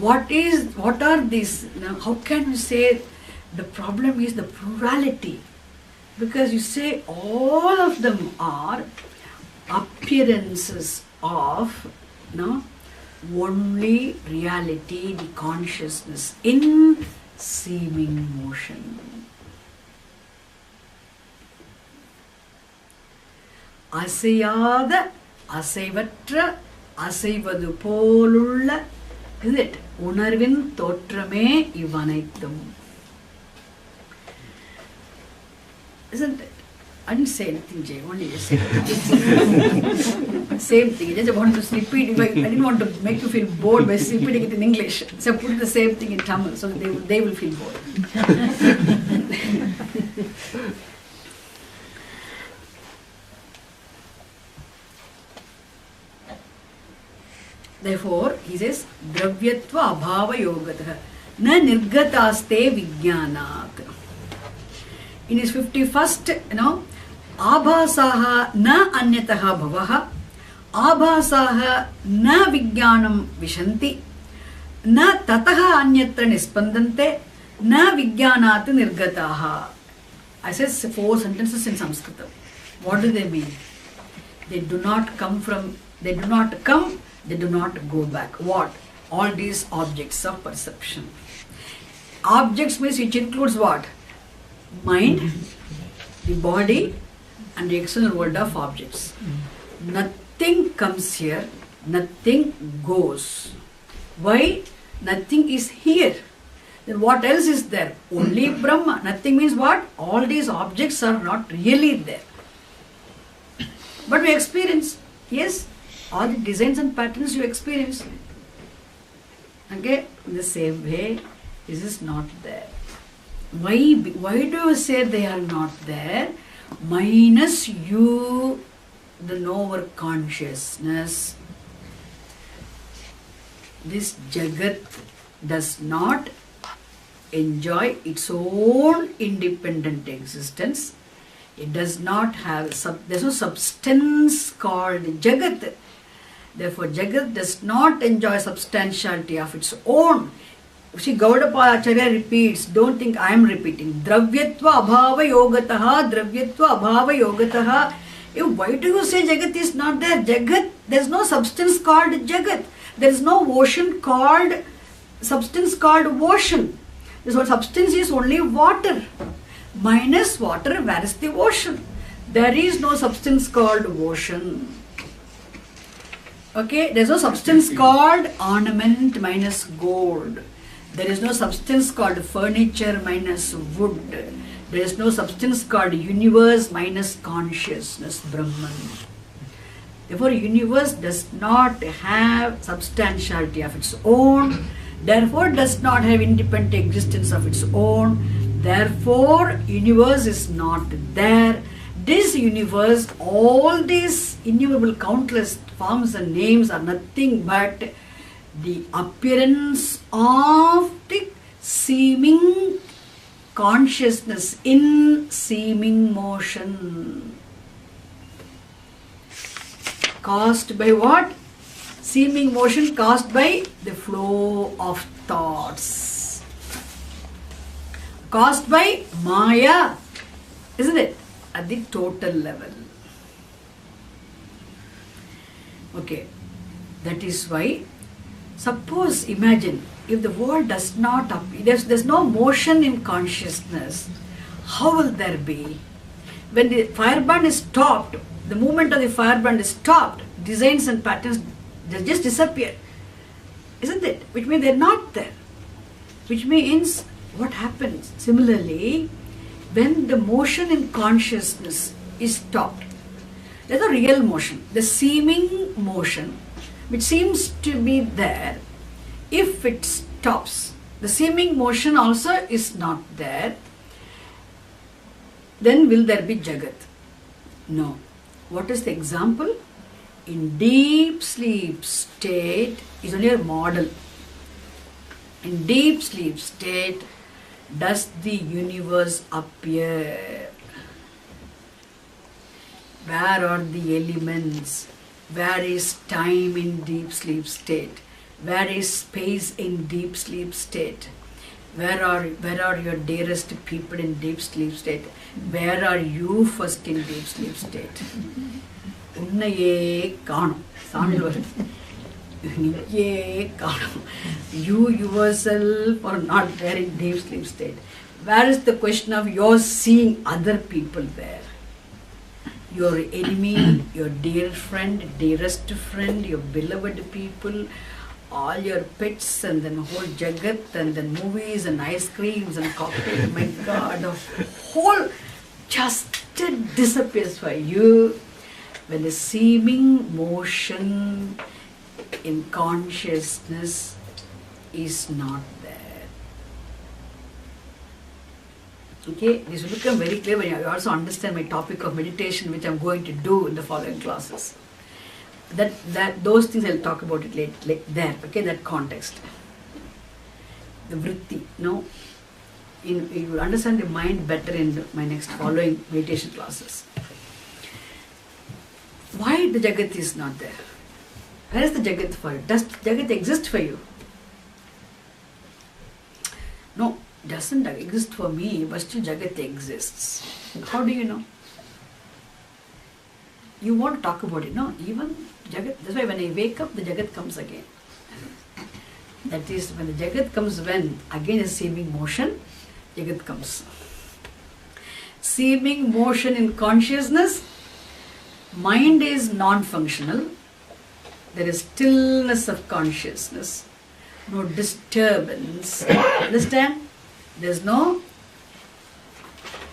What are these? Now, how can you say the problem is the plurality? Because you say all of them are appearances of only reality, the consciousness in seeming motion. Asayada, asayvatra, asayvadu polulla, isn't it? Unarvin thotrame ivanaithum. Isn't it? I didn't say anything, Jay, only you said same thing. I just wanted to repeat. I didn't want to make you feel bored by repeating it in English. So I put the same thing in Tamil so that they will feel bored. Therefore, he says, Dravyatva abhava yogatah na nirgataste vijnanat. In his 51st, Abhasaha na anyataha bhavaha, Abhasaha na vijnanam vishanti, na tataha anyatra nispandante, na vijnanat nirgataha. I said 4 sentences in Sanskrit. What do they mean? They do not come, they do not go back. What? All these objects of perception. Objects means which includes what? Mind, the body and the external world of objects. Nothing comes here, nothing goes. Why? Nothing is here. Then what else is there? Only Brahma. Nothing means what? All these objects are not really there. But we experience, yes, all the designs and patterns you experience. Okay? In the same way, this is not there. Why do you say they are not there? Minus you, the knower consciousness, this Jagat does not enjoy its own independent existence. It does not have, there's no substance called Jagat. Therefore, Jagat does not enjoy substantiality of its own. See, Gaudapada Acharya repeats, don't think I am repeating. Dravyatva abhava yogataha, dravyatva abhava yogataha. Why do you say Jagat is not there? Jagat, there's no substance called Jagat. There is no ocean called, substance called ocean. This whole substance is only water. Minus water, where is the ocean? There is no substance called ocean. Okay, there is no substance called ornament minus gold. There is no substance called furniture minus wood. There is no substance called universe minus consciousness, Brahman. Therefore, universe does not have substantiality of its own. Therefore, does not have independent existence of its own. Therefore, universe is not there. This universe, all these innumerable countless forms and names are nothing but the appearance of the seeming consciousness in seeming motion. Caused by what? Seeming motion caused by the flow of thoughts. Caused by Maya, isn't it? At the total level. Okay, that is why, suppose, imagine, if the world does not, there's no motion in consciousness, how will there be? When the firebrand is stopped, the movement of the firebrand is stopped, designs and patterns they just disappear, isn't it? Which means they're not there. Which means what happens? Similarly, when the motion in consciousness is stopped, there's a real motion, the seeming motion, which seems to be there. If it stops, the seeming motion also is not there, then will there be Jagat? No. What is the example? In deep sleep state is only a model. In deep sleep state, does the universe appear? Where are the elements? Where is time in deep sleep state? Where is space in deep sleep state? Where are your dearest people in deep sleep state? Where are you first in deep sleep state? Unnaye kaanum. Samil varum. Niye kaanum. You yourself are not there in deep sleep state. Where is the question of your seeing other people there? Your enemy, your dear friend, dearest friend, your beloved people, all your pets, and then whole Jagat, and then movies and ice creams and cocktails. My God, the whole just disappears for you when the seeming motion in consciousness is not there. Okay, this will become very clear when you also understand my topic of meditation, which I am going to do in the following classes. Those things I'll talk about it later, there. Okay, that context. The vritti, no. You will understand the mind better in my next following meditation classes. Why the Jagat is not there? Where is the Jagat for you? Does Jagat exist for you? No, doesn't exist for me, but still Jagat exists. How do you know? You want to talk about it, no? Even Jagat, that's why when I wake up, the Jagat comes again. That is, when the Jagat comes, when again is seeming motion, Jagat comes. Seeming motion in consciousness, mind is non-functional. There is stillness of consciousness, no disturbance. Understand? There's no,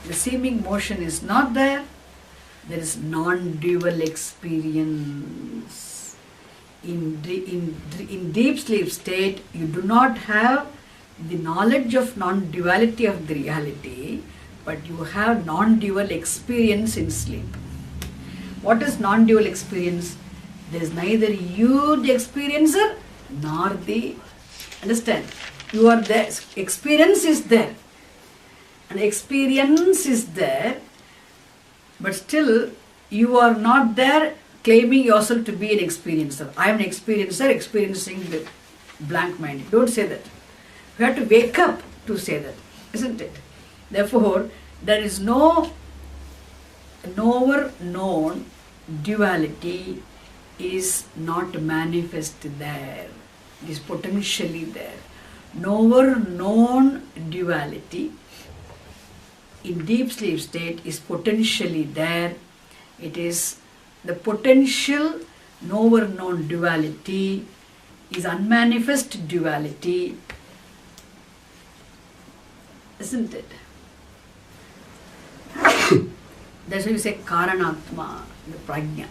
the seeming motion is not there. There is non-dual experience. In deep sleep state, you do not have the knowledge of non-duality of the reality, but you have non-dual experience in sleep. What is non-dual experience? There is neither you, the experiencer, nor the... Understand? You are there. Experience is there. And experience is there, but still you are not there claiming yourself to be an experiencer. I am an experiencer experiencing the blank mind. Don't say that. You have to wake up to say that, isn't it? Therefore, there is no knower known duality is not manifest there. It is potentially there. Knower known duality in deep sleep state is potentially there. It is the potential knower known duality is unmanifest duality, isn't it? That's why you say Karanatma, the Prajna.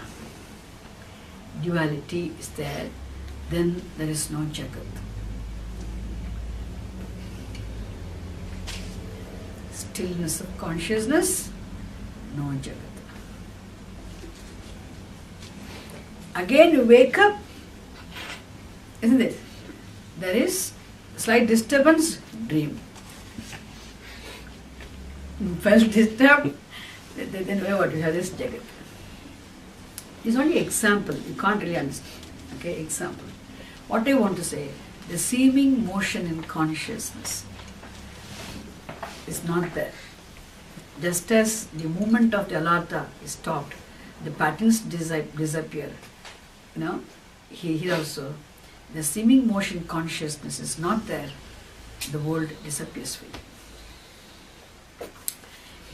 Duality is there, then there is no Jagat. Stillness of consciousness, no Jagat. Again you wake up, isn't it? There is slight disturbance, dream. Felt disturbed, then what? You have this Jagat. It's only example, you can't really understand. Okay, example. What I want to say, the seeming motion in consciousness is not there. Just as the movement of the alarta is stopped, the patterns disappear. You know, here also, the seeming motion consciousness is not there, the world disappears for you.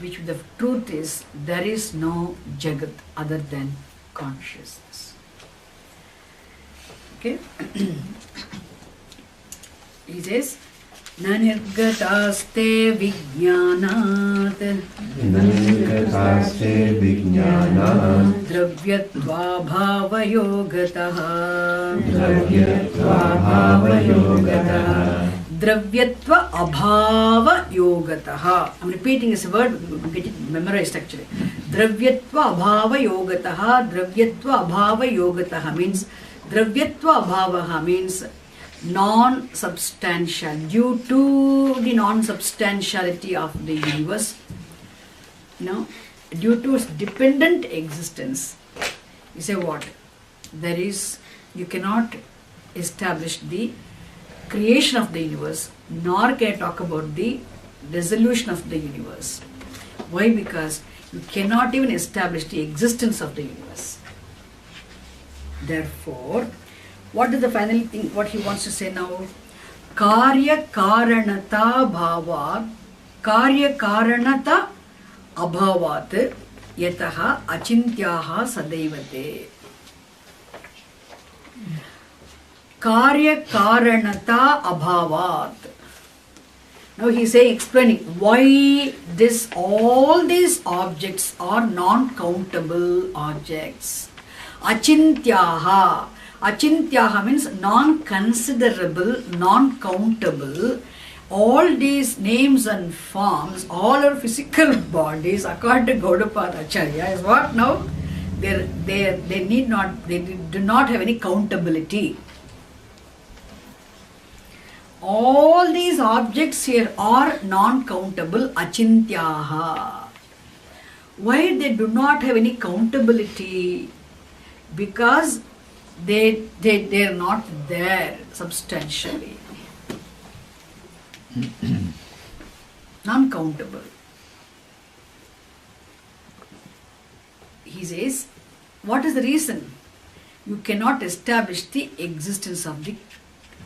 Which the truth is, there is no Jagat other than consciousness. Okay? He says, Nanirgataste vijnanat Nanirgataste vijnanat Dravyatva bhava yogataha Dravyatva bhava yogataha Dravyatva abhava yogataha. I'm repeating this word, get it memorized actually. Dravyatva abhava yogataha. Dravyatva abhava yogataha means, Dravyatva abhavaha means non-substantial. Due to the non-substantiality of the universe, due to its dependent existence, you say what? There is, you cannot establish the creation of the universe, nor can I talk about the dissolution of the universe. Why? Because you cannot even establish the existence of the universe. Therefore, what is the final thing, what he wants to say now? Karya karanata bhavat, karya karanata abhavat, yataha achintyaha sadaivate. Karya karanata abhavat. Now he is saying, explaining why all these objects are non-countable objects. Achintyaha. Achintyaha means non-considerable, non-countable. All these names and forms, all our physical bodies, according to Gaudapada Acharya, is what now? They do not have any countability. All these objects here are non-countable, achintyaha. Why they do not have any countability? Because they are not there substantially. Non-countable. He says, what is the reason? You cannot establish the existence of the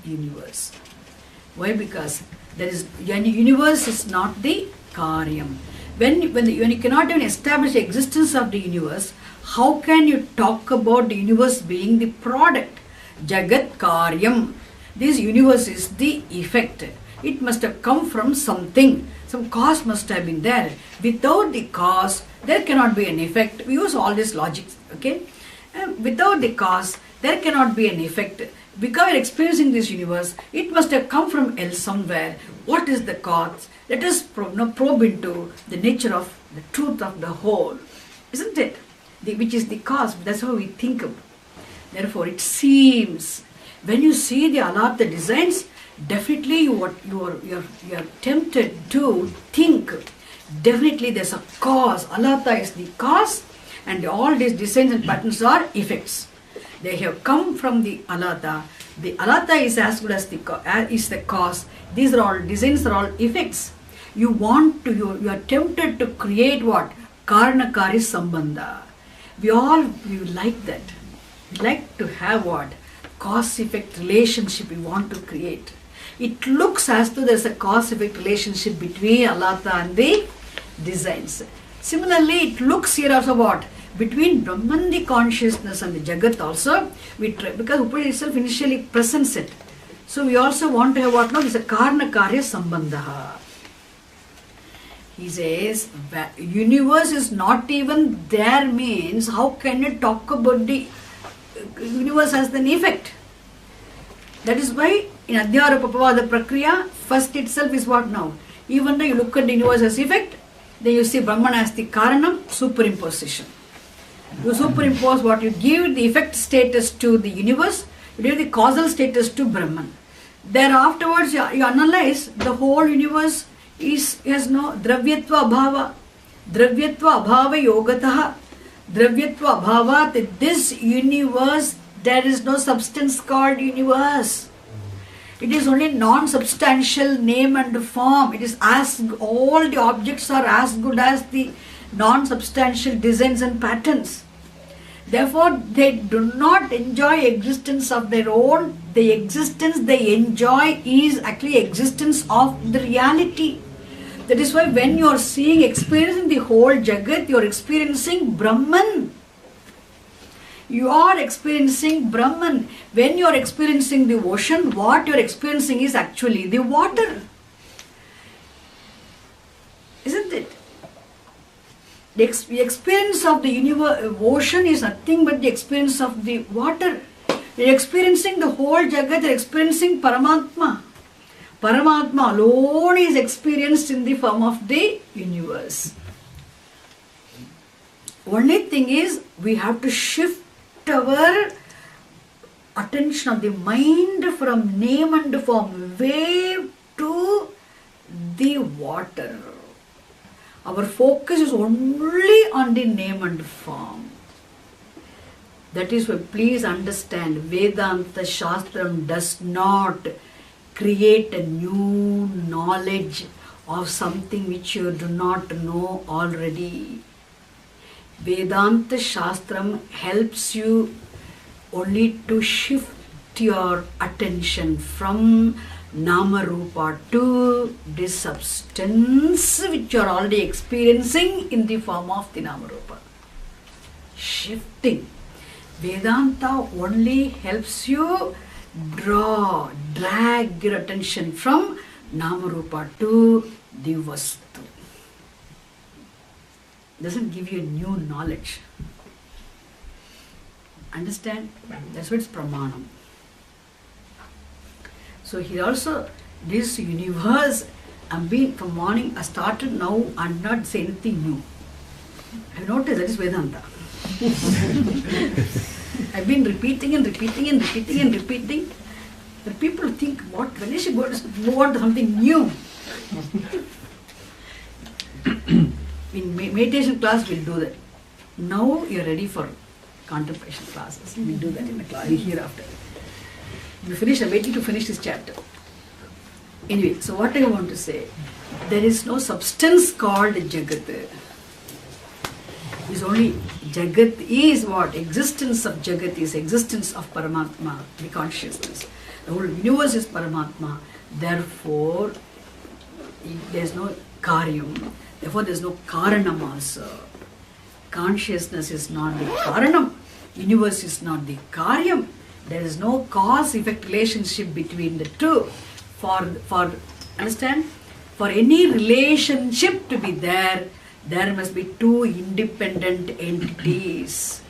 universe. Why? Because there is, the universe is not the karyam. When you cannot even establish the existence of the universe, how can you talk about the universe being the product? Jagat karyam. This universe is the effect. It must have come from something. Some cause must have been there. Without the cause, there cannot be an effect. We use all this logic, okay? Without the cause, there cannot be an effect. because we are experiencing this universe, it must have come from else somewhere. What is the cause? Let us probe into the nature of the truth of the whole, isn't it? Which is the cause. That's how we think of. Therefore, it seems when you see the Alatha designs, definitely you are tempted to think. Definitely, there's a cause. Alatha is the cause, and all these designs and patterns are effects. They have come from the Alatha. The Alatha is as good as the cause. These are all designs, are all effects. You are tempted to create what? Karanakari Sambandha. We like that. We like to have what? Cause-effect relationship we want to create. It looks as though there's a cause-effect relationship between Alatha and the designs. Similarly, it looks here also what? Between Brahman, the consciousness, and the Jagat also, because Upanishad itself initially presents it. So we also want to have what now? It's a Karna-Karya Sambandha. He says, universe is not even there means, how can you talk about the universe as an effect? That is why in Adharvaveda Prakriya, first itself is what now? Even though you look at the universe as effect, then you see Brahman as the Karanam, superimposition. You superimpose what? You give the effect status to the universe, you give the causal status to Brahman. Thereafterwards, you analyze the whole universe has no dravyatva abhava. Dravyatva abhava yogataha. Dravyatva abhava, this universe, there is no substance called universe. It is only non-substantial name and form. It is all the objects are as good as the non-substantial designs and patterns. Therefore, they do not enjoy existence of their own. The existence they enjoy is actually existence of the reality. That is why when you are experiencing the whole Jagat, you are experiencing Brahman. You are experiencing Brahman. When you are experiencing the ocean, what you are experiencing is actually the water. Isn't it? The experience of the universe, ocean is nothing but the experience of the water. You are experiencing the whole Jagat, you are experiencing Paramatma. Paramatma alone is experienced in the form of the universe. Only thing is, we have to shift our attention of the mind from name and form, wave to the water. Our focus is only on the name and form. That is why please understand, Vedanta Shastram does not create a new knowledge of something which you do not know already. Vedanta Shastram helps you only to shift your attention from Nama Rupa to the substance which you are already experiencing in the form of the Nama Rupa. Shifting. Vedanta only helps you drag your attention from Nama Rupa to the Vastu. Doesn't give you new knowledge. Understand? That's what it's Pramanam. So here also, this universe, from morning, I started now and not say anything new. I noticed that is Vedanta. I've been repeating and repeating and repeating and repeating. But people think, what, when is she going to move on to something new? In meditation class, we'll do that. Now you're ready for contemplation classes. We'll do that in the class hereafter. We finish, I'm waiting to finish this chapter. Anyway, so what I want to say, there is no substance called Jagat. It's only Jagat is what? Existence of Jagat is existence of Paramatma, the consciousness. The whole universe is Paramatma. Therefore, there is no Karyam. Therefore, there is no Karanam also. Consciousness is not the Karanam. Universe is not the Karyam. There is no cause-effect relationship between the two. Understand? For any relationship to be there must be two independent entities.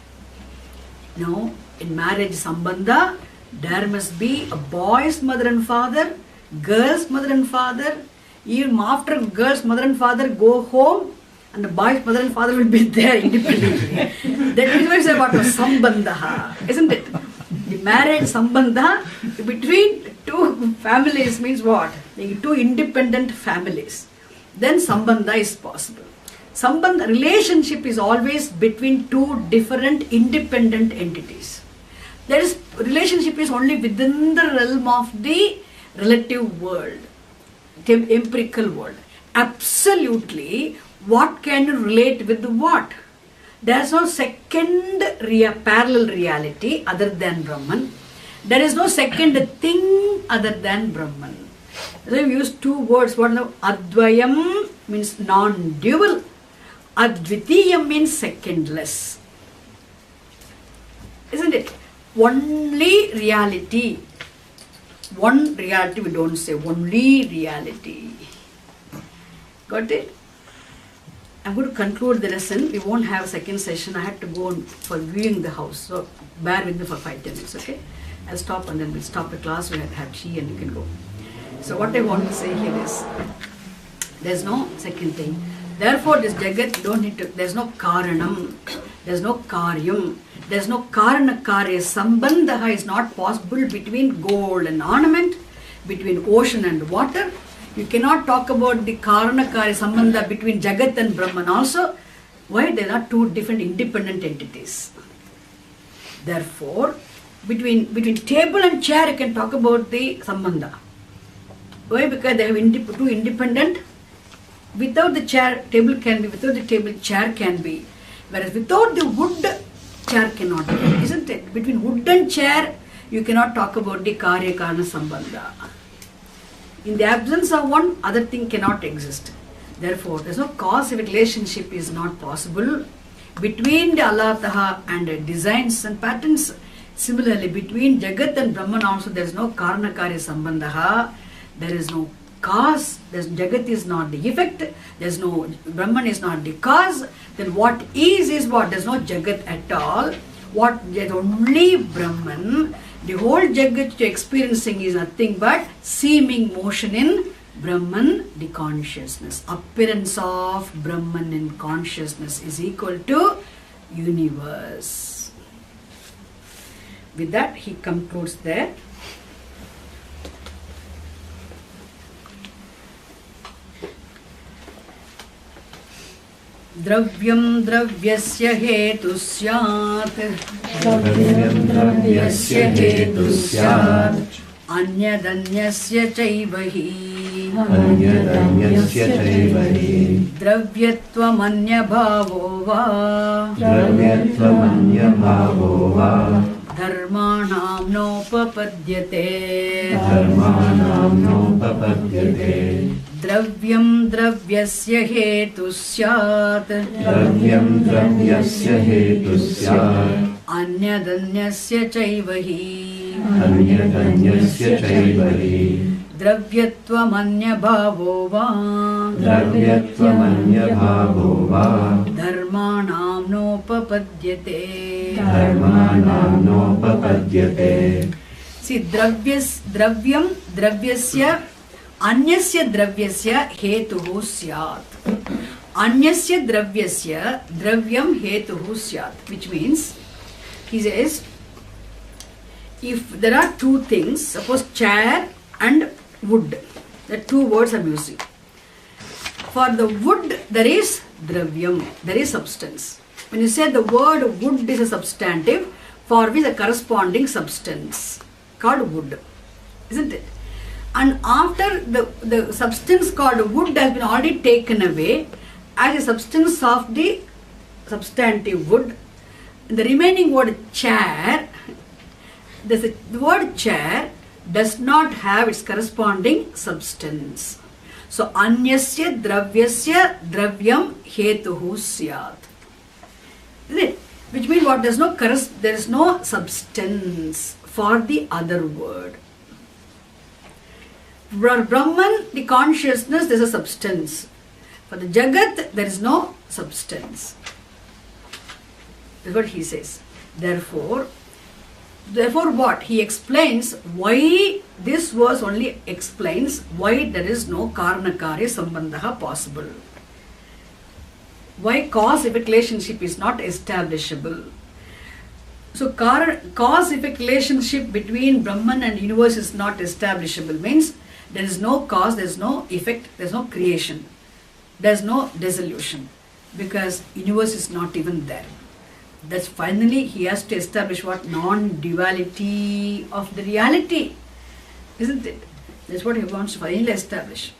No, in marriage sambandha, There must be a boy's mother and father, girl's mother and father. Even after girl's mother and father go home, and the boy's mother and father will be there independently. That is what is about sambandha, isn't it? The marriage sambandha between two families means what? Two independent families. Then sambandha is possible. Sambandha, relationship is always between two different independent entities. There is relationship is only within the realm of the relative world, the empirical world. Absolutely, what can you relate with what? There is no second parallel reality other than Brahman. There is no second thing other than Brahman. So we use two words. What now? Advayam means non-dual. Advitiyam means secondless. Isn't it? Only reality. One reality we don't say. Only reality. Got it? I'm going to conclude the lesson. We won't have a second session. I have to go on for viewing the house. So bear with me for 5-10 minutes, okay? I'll stop and then we'll stop the class. We'll have tea and you can go. So what I want to say here is, there's no second thing. Therefore, this Jagat, you don't need to, there's no Karanam, there's no Karyam, there's no Karana Karya. Sambandha is not possible between gold and ornament, between ocean and water. You cannot talk about the Karana Karya Sambandha between Jagat and Brahman also. Why? There are two different independent entities. Therefore, between table and chair you can talk about the Sambandha. Why? Because they have two independent. Without the chair, table can be. Without the table, chair can be. Whereas without the wood, chair cannot be. Isn't it? Between wood and chair, you cannot talk about the Karya Karana Sambandha. In the absence of one, other thing cannot exist. Therefore, there is no cause if a relationship is not possible between the Allah and designs and patterns. Similarly, between Jagat and Brahman also there is no Karana Karya Sambandha. There is no cause. Jagat is not the effect. There is no Brahman is not the cause. Then what is what? There is no Jagat at all. There is only Brahman. The whole Jagat you're experiencing is nothing but seeming motion in Brahman, the consciousness. Appearance of Brahman in consciousness is equal to universe. With that, he concludes there. Dravyam dravyasya hetu syat. Dravyam dravyasya hetu syat. Anyadanyasya chaivahi. Anyadanyasya chaivahi. Dravyatvam bhavo va. Dravyatvam bhavo va. Dharmanam nopapadyate. Dharmanam nopapadyate. Dravyam dravyasya hetu syat. Dravyam dravyasya hetu syat. Anyadanyasya chaivahi. Anyadanyasya chaivahi. Dravyatvam bhavo va. Dravyatvam bhavo va. Dharmanam nopapadyate. Dharmanam nopapadyate. See, dravyam dravyasya anyasya dravyasya hetuhu syat. Anyasya dravyasya dravyam hetuhu syat. Which means, he says, if there are two things, suppose chair and wood, the two words I'm using. For the wood, there is dravyam, there is substance. When you say the word wood is a substantive, for which a corresponding substance called wood, isn't it? And after the substance called wood has been already taken away as a substance of the substantive wood, the remaining word chair, the word chair does not have its corresponding substance. So, anyasya dravyasya dravyam hetuhu syat. Isn't it? Which means what? There is no substance for the other word. For Brahman, the consciousness, there is a substance. For the Jagat, there is no substance. That's what he says. Therefore, Therefore what? He explains why this verse only explains why there is no Karana-Karya Sambandha possible. Why cause-effect relationship is not establishable. So cause-effect relationship between Brahman and universe is not establishable. Means there is no cause, there is no effect, there is no creation. There is no dissolution. Because universe is not even there. That's finally he has to establish what? Non-duality of the reality. Isn't it? That's what he wants to finally establish.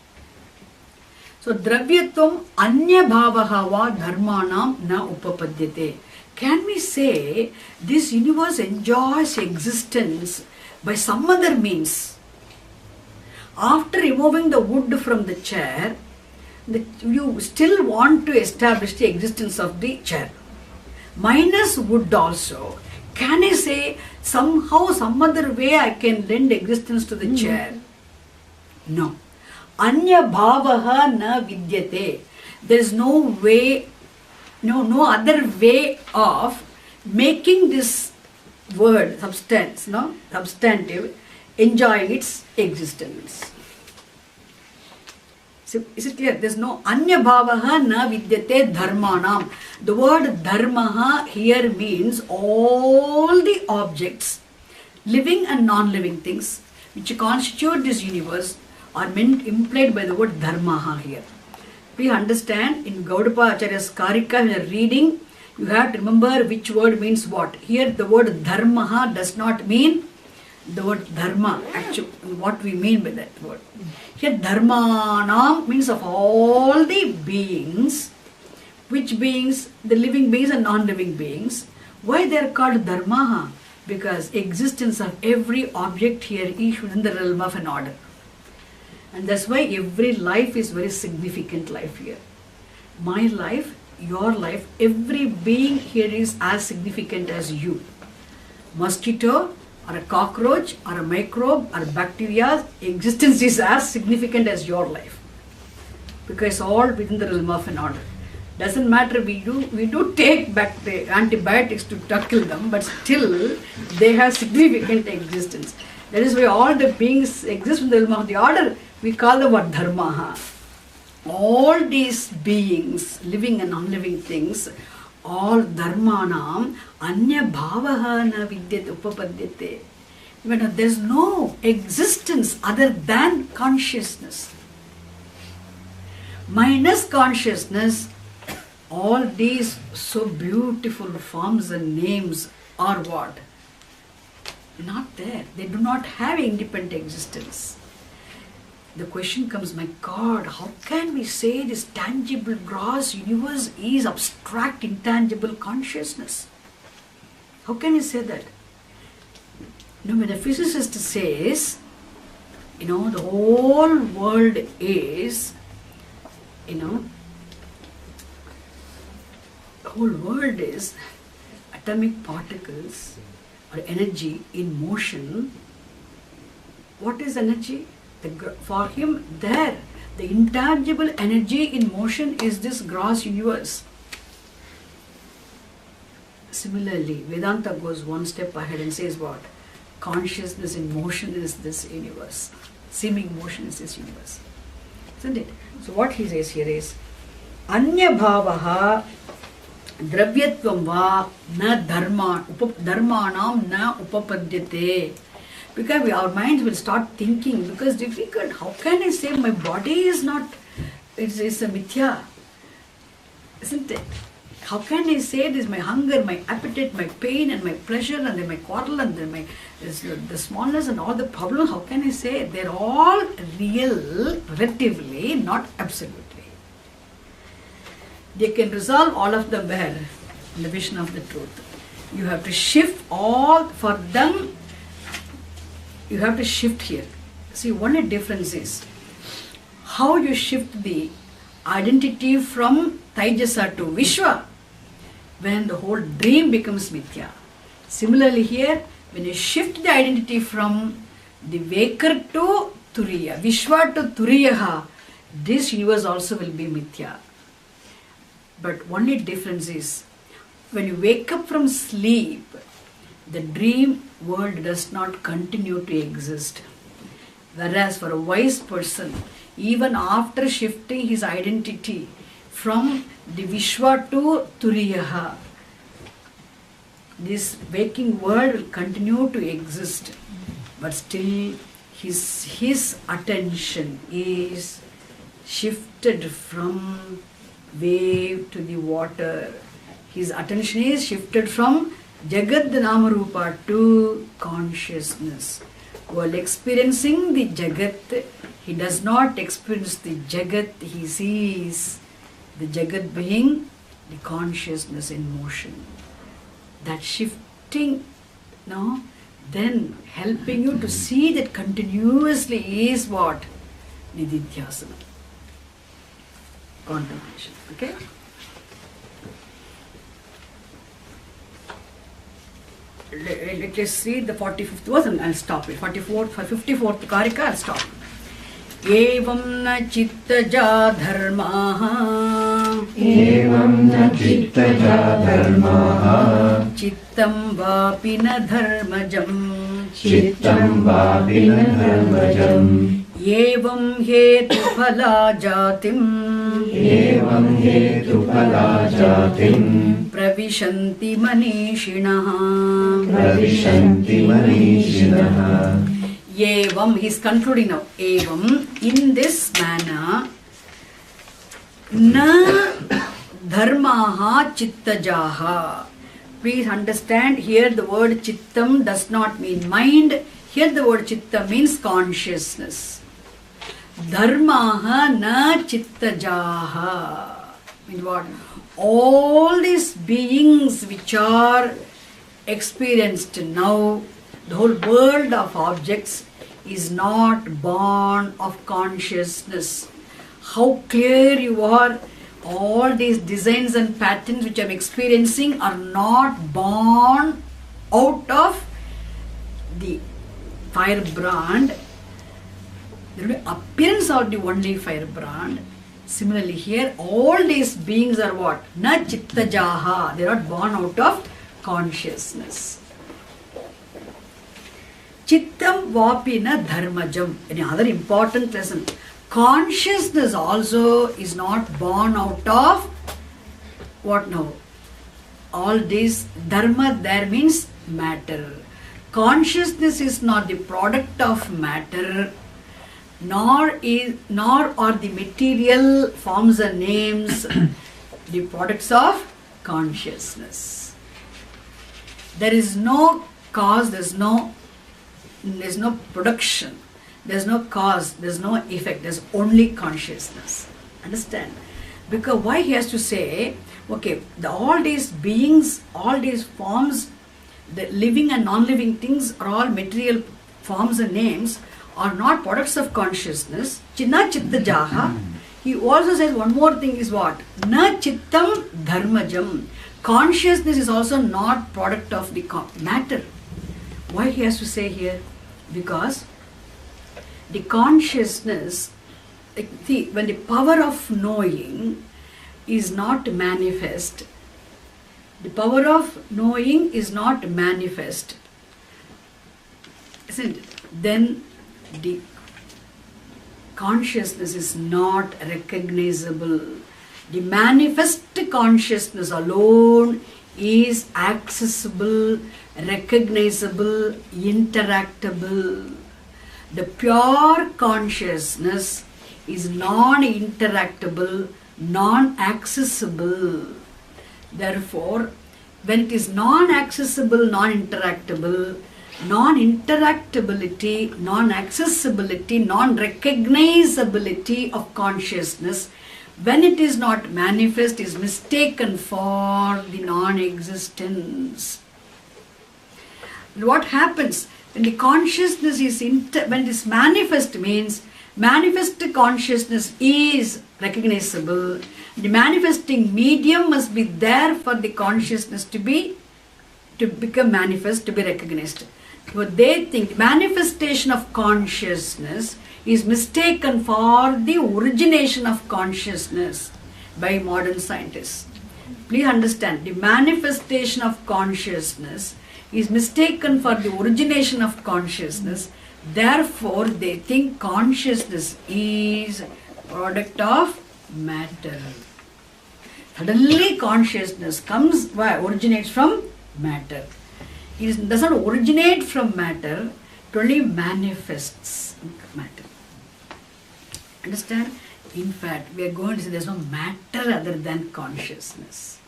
So, dravyatvam anya bhavaha va dharmanam na upapadyate. Can we say this universe enjoys existence by some other means? After removing the wood from the chair, you still want to establish the existence of the chair. Minus wood also. Can I say somehow, some other way I can lend existence to the chair? No. Anya bhavaha na vidyate. There is no way, no other way of making this word substantive, enjoying its existence. So, is it clear? There is no anya bhavaha na vidyate dharmanam. The word dharmaha here means all the objects, living and non-living things, which constitute this universe, are meant implied by the word dharmaha here. Please understand, in Gaudapa Acharya's Karika, when you are reading, you have to remember which word means what. Here the word dharmaha does not mean the word dharma, actually what we mean by that word. Here dharmanam means of all the beings. Which beings? The living beings and non-living beings. Why they are called dharmaha? Because existence of every object here is within the realm of an order. And that's why every life is very significant life here. My life, your life, every being here is as significant as you. Mosquito or a cockroach or a microbe or bacteria, existence is as significant as your life. Because all within the realm of an order. Doesn't matter, we do take back the antibiotics to tackle them, but still they have significant existence. That is why all the beings exist in the realm of the order. We call them what? Dharmaha. All these beings, living and non-living things, all dharmanam anya bhavaha na vidyate upapadyate. When there is no existence other than consciousness. Minus consciousness, all these so beautiful forms and names are what? Not there. They do not have independent existence. The question comes, my God, how can we say this tangible gross universe is abstract, intangible consciousness? How can we say that? When a physicist says, the whole world is, the whole world is atomic particles or energy in motion. What is energy? For him, the intangible energy in motion is this gross universe. Similarly, Vedanta goes one step ahead and says what? Consciousness in motion is this universe. Seeming motion is this universe. Isn't it? So what he says here is, Anya bhavaha dravyatvam va na dharmanam na upapadyate. Because our minds will start thinking, because difficult, how can I say my body is not, it's a mithya, isn't it? How can I say this, my hunger, my appetite, my pain and my pleasure and then my quarrel and then the smallness and all the problems, how can I say? They're all real, relatively, not absolutely. They can resolve all of them where? In the vision of the truth. You have to shift all, for them, you have to shift here. See, one difference is how you shift the identity from Taijasa to Vishwa when the whole dream becomes mithya. Similarly here, when you shift the identity from the waker to Turiya, Vishwa to Turiyaha, this universe also will be mithya. But only difference is, when you wake up from sleep, the dream world does not continue to exist. Whereas for a wise person, even after shifting his identity from the Vishwa to Turiyaha, this waking world will continue to exist, but still his attention is shifted from wave to the water. His attention is shifted from Jagad Namarupa to consciousness. While experiencing the Jagat, he does not experience the Jagat, he sees the Jagat being the consciousness in motion. That shifting, then helping you to see that continuously is what? Nididhyasana. Contemplation. Okay? Let us read the 45th verse and I'll stop it. 54th Karika, I'll stop. Evam na chittaja dharmaha. Evam na chittaja dharmaha. Chittam vapi na dharmajam. Chittam vapi na dharmajam. Evam hetu phala jatim. Evam hetu phala jatim. Pravishanti manishinaha. Pravishanti manishinaha. Evam, he is concluding now. Evam, in this manner, na dharmaha chittajaha. Please understand, here the word chittam does not mean mind. Here the word chitta means consciousness. Dharmaha na chittajaha. Means what? All these beings which are experienced now, the whole world of objects is not born of consciousness. How clear you are, all these designs and patterns which I am experiencing are not born out of the firebrand. The appearance of the only firebrand. Similarly here, all these beings are what? Na chittajaha. They are not born out of consciousness. Chittam vapina dharmajam. Another important lesson. Consciousness also is not born out of what now? All this dharma there means matter. Consciousness is not the product of matter, nor are the material forms and names the products of consciousness. There is no cause, there's no production, there's no cause, there's no effect, there's only consciousness. Understand? Because why he has to say, okay, all these beings, all these forms, the living and non-living things are all material forms and names, are not products of consciousness. Chinna chitta jaha. He also says one more thing is what? Na chittam dharmajam. Consciousness is also not product of the matter. Why he has to say here? Because the consciousness, when the power of knowing is not manifest, the power of knowing is not manifest, isn't it? Then the consciousness is not recognizable. The manifest consciousness alone is accessible, recognizable, interactable. The pure consciousness is non-interactable, non-accessible. Therefore, when it is non-accessible, non-interactable, non-interactability, non-accessibility, non-recognizability of consciousness, when it is not manifest, is mistaken for the non-existence. What happens when the consciousness is when it is manifest, means manifest consciousness is recognizable. The manifesting medium must be there for the consciousness to become manifest, to be recognized. But they think manifestation of consciousness is mistaken for the origination of consciousness by modern scientists. Please understand, the manifestation of consciousness is mistaken for the origination of consciousness. Therefore, they think consciousness is product of matter. Suddenly consciousness comes, originates from matter. It does not originate from matter, it only manifests matter. Understand? In fact, we are going to say there is no matter other than consciousness.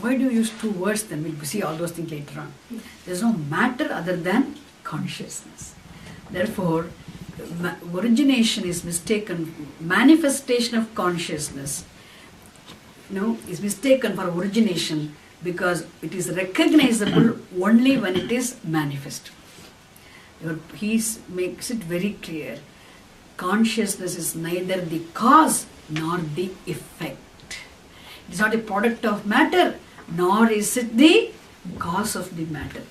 Why do you use two words then? We'll see all those things later on. There is no matter other than consciousness. Therefore, origination is mistaken, manifestation of consciousness is mistaken for origination because it is recognizable only when it is manifest. He makes it very clear. Consciousness is neither the cause nor the effect. It is not a product of matter, nor is it the cause of the matter.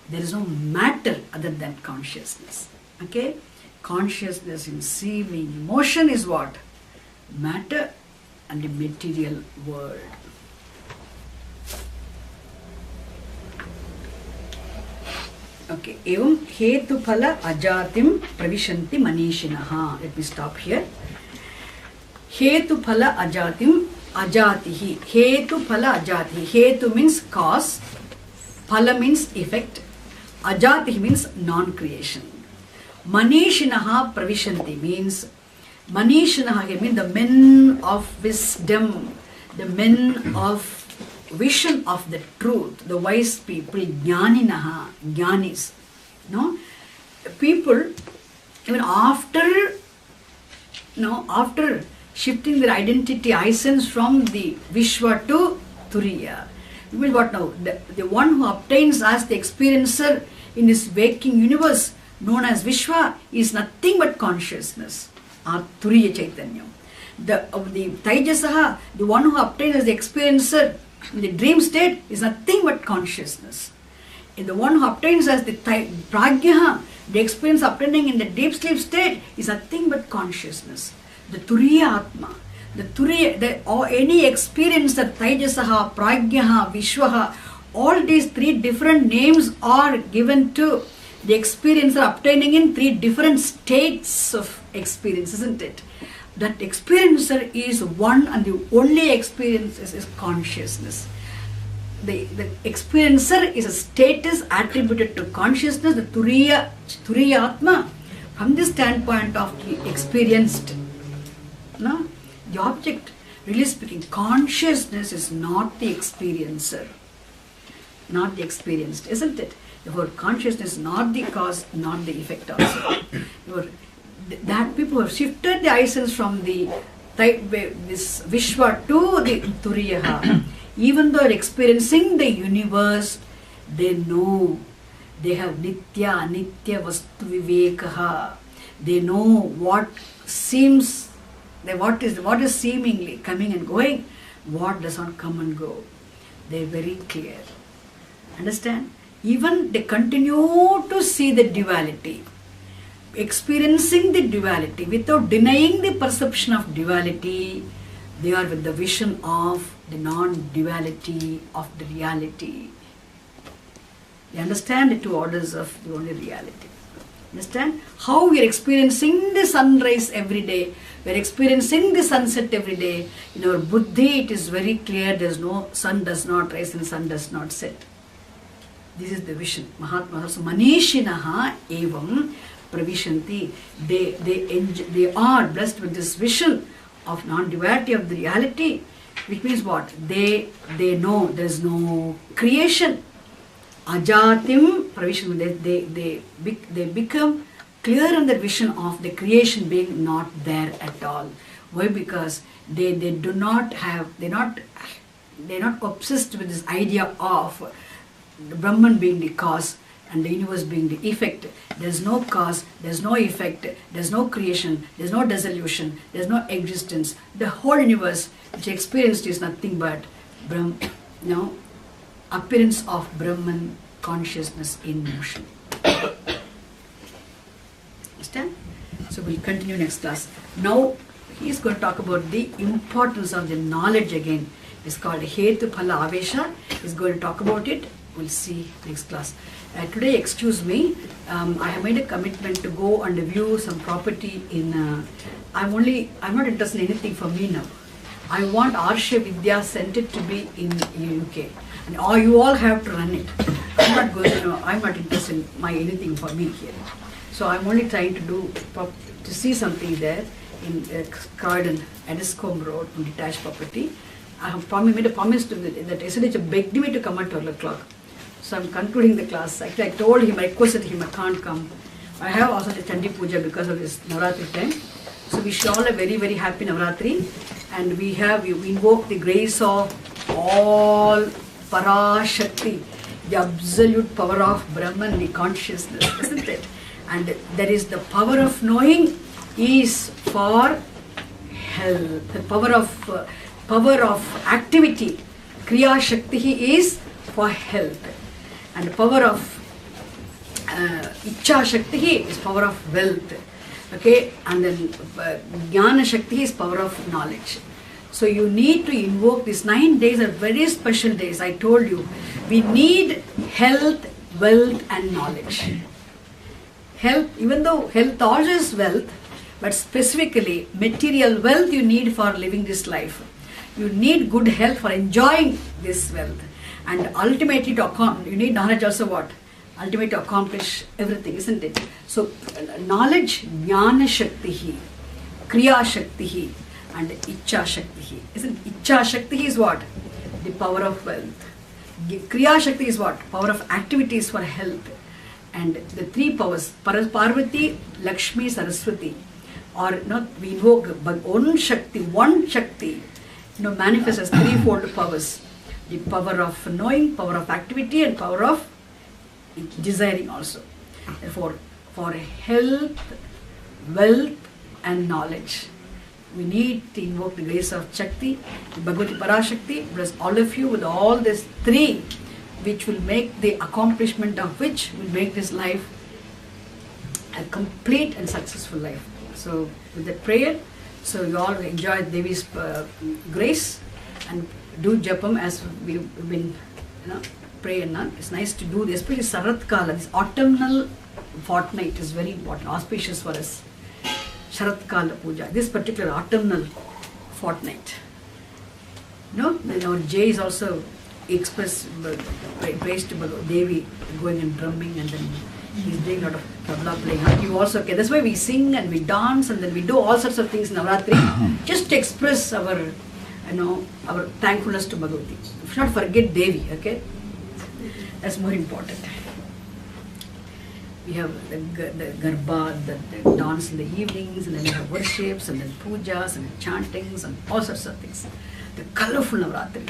There is no matter other than consciousness. Okay? Consciousness in seeming emotion is what? Matter and the material world. Okay, evam hetu phala ajatim pravishanti manishinaha. Let me stop here. Hetu phala ajatim ajatihi. Hetu phala ajatihi. Hetu means cause. Phala means effect. Ajatihi means non-creation. Manishinaha pravishanti means Manishinaha means the men of wisdom, the men of vision of the truth, the wise people, jnaninaha, jnanis. No? People, even after shifting their identity essence from the Vishwa to Turiya, you will what now? The one who obtains as the experiencer in this waking universe, known as Vishwa, is nothing but consciousness, or Turiya Chaitanya. The Taijasaha, the one who obtains as the experiencer in the dream state, is nothing but consciousness. And the one who obtains as the Pragyaha, the experience obtaining in the deep sleep state, is nothing but consciousness. The Turiya Atma, or any experience that Taijasaha, Pragyaha, Vishwaha, all these three different names are given to the experiencer obtaining in three different states of experience, isn't it? That experiencer is one and the only experience is consciousness. The experiencer is a status attributed to consciousness, the Turiya Atma, from the standpoint of the experienced. No? The object, really speaking, consciousness is not the experiencer, not the experienced, isn't it? Therefore, consciousness is not the cause, not the effect also. That people have shifted the essence from this Vishwa to the Turiyaha. Even though experiencing the universe, they know they have Nitya Vastu Vivekaha. They know what seems, what is seemingly coming and going, what does not come and go. They are very clear. Understand? Even they continue to see the duality, experiencing the duality without denying the perception of duality. They are with the vision of the non-duality of the reality. They understand the two orders of the only reality. Understand? How we are experiencing the sunrise every day, we are experiencing the sunset every day. In our buddhi it is very clear, there is no sun does not rise and sun does not set. This is the vision. Mahatma also Manishinaha evam pravishanti. They are blessed with this vision of non-duality of the reality, which means what? They know there is no creation. Ajatim pravishanti. They become clear in their vision of the creation being not there at all. Why? Because they're not obsessed with this idea of the Brahman being the cause and the universe being the effect. There's no cause, there's no effect, there's no creation, there's no dissolution, there's no existence. The whole universe which experienced is nothing but appearance of Brahman consciousness in motion. Understand? So we'll continue next class. Now he is going to talk about the importance of the knowledge again. It's called Hetu Phala Avesha. He's going to talk about it. We'll see next class. Today, excuse me, I have made a commitment to go and view some property in. I'm not interested in anything for me now. I want Arsha Vidya Center to be in UK, and you all have to run it. I'm not going to. I'm not interested in anything for me here. So I'm only trying to see something there in Croydon, Ediscombe Road, on detached property. I have made a promise to that yesterday. He begged me to come at 12 o'clock. So I'm concluding the class. Actually, I told him, I requested him, I can't come. I have also the Chandi Puja because of this Navratri time. So we should all a very, very happy Navratri. And we invoke the grace of all Parashakti, the absolute power of Brahman, the consciousness, isn't it? And there is the power of knowing is for health. The power of activity, Kriya Shakti, is for health. And the power of Ichcha Shakti is power of wealth. Okay, and then Jnana Shakti is power of knowledge. So you need to invoke these 9 days are very special days. I told you, we need health, wealth and knowledge. Health, even though health also is wealth, but specifically material wealth you need for living this life. You need good health for enjoying this wealth. And ultimately you need knowledge also what? Ultimately to accomplish everything, isn't it? So knowledge, Jnana Shakti, Kriya Shakti and Ichcha Shakti. Isn't Ichcha Shakti is what? The power of wealth. Kriya Shakti is what? Power of activities for health. And the three powers, Parvati, Lakshmi, Saraswati, or we invoke one Shakti, manifests as threefold powers. The power of knowing, power of activity and power of desiring also. Therefore, for health, wealth and knowledge, we need to invoke the grace of Shakti, the Bhagavati Parashakti, bless all of you with all these three, which will make the accomplishment of which will make this life a complete and successful life. So with that prayer, so you all enjoy Devi's grace and do Japam as we've been praying. It's nice to do this, especially Sarat Kala, this autumnal fortnight is very important, auspicious for us. Sharat Kala Puja, this particular autumnal fortnight. Our Jay is also expressed praise to Devi, going and drumming, and then he's doing a lot of tabla playing. You also, okay, that's why we sing and we dance and then we do all sorts of things in Navratri just to express our thankfulness to Bhagavati. We should not forget Devi, okay? That's more important. We have the Garba, the dance in the evenings, and then we have worships, and then pujas, and chantings, and all sorts of things. The colorful Navratri.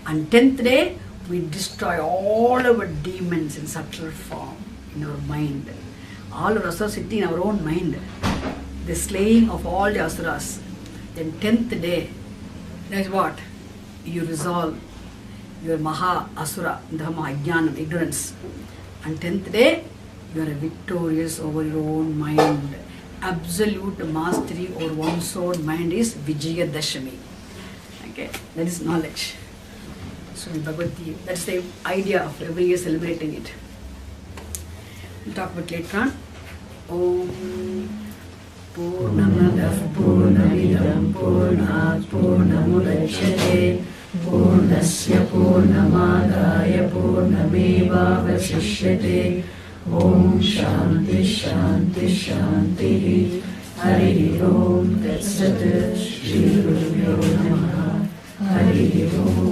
And 10th day, we destroy all our demons in subtle form, in our mind. All our asuras sitting in our own mind. The slaying of all the asuras. Then 10th day, that's what? You resolve your Maha Asura, Dhamma, Ajnanam, ignorance. And 10th day, you are victorious over your own mind. Absolute mastery over one's own mind is Vijaya Dashami. Okay, that is knowledge. So in Bhagavati, that's the idea of every year celebrating it. We'll talk about later on. Om Purnamadah Purnamidam Purnat Purnamudachyate Purnasya Purnamadaya Purnameva Vasishyate. Om Shanti Shanti Shanti Hari Om Tat Sat Shri Gurubhyo Namaha Hari Om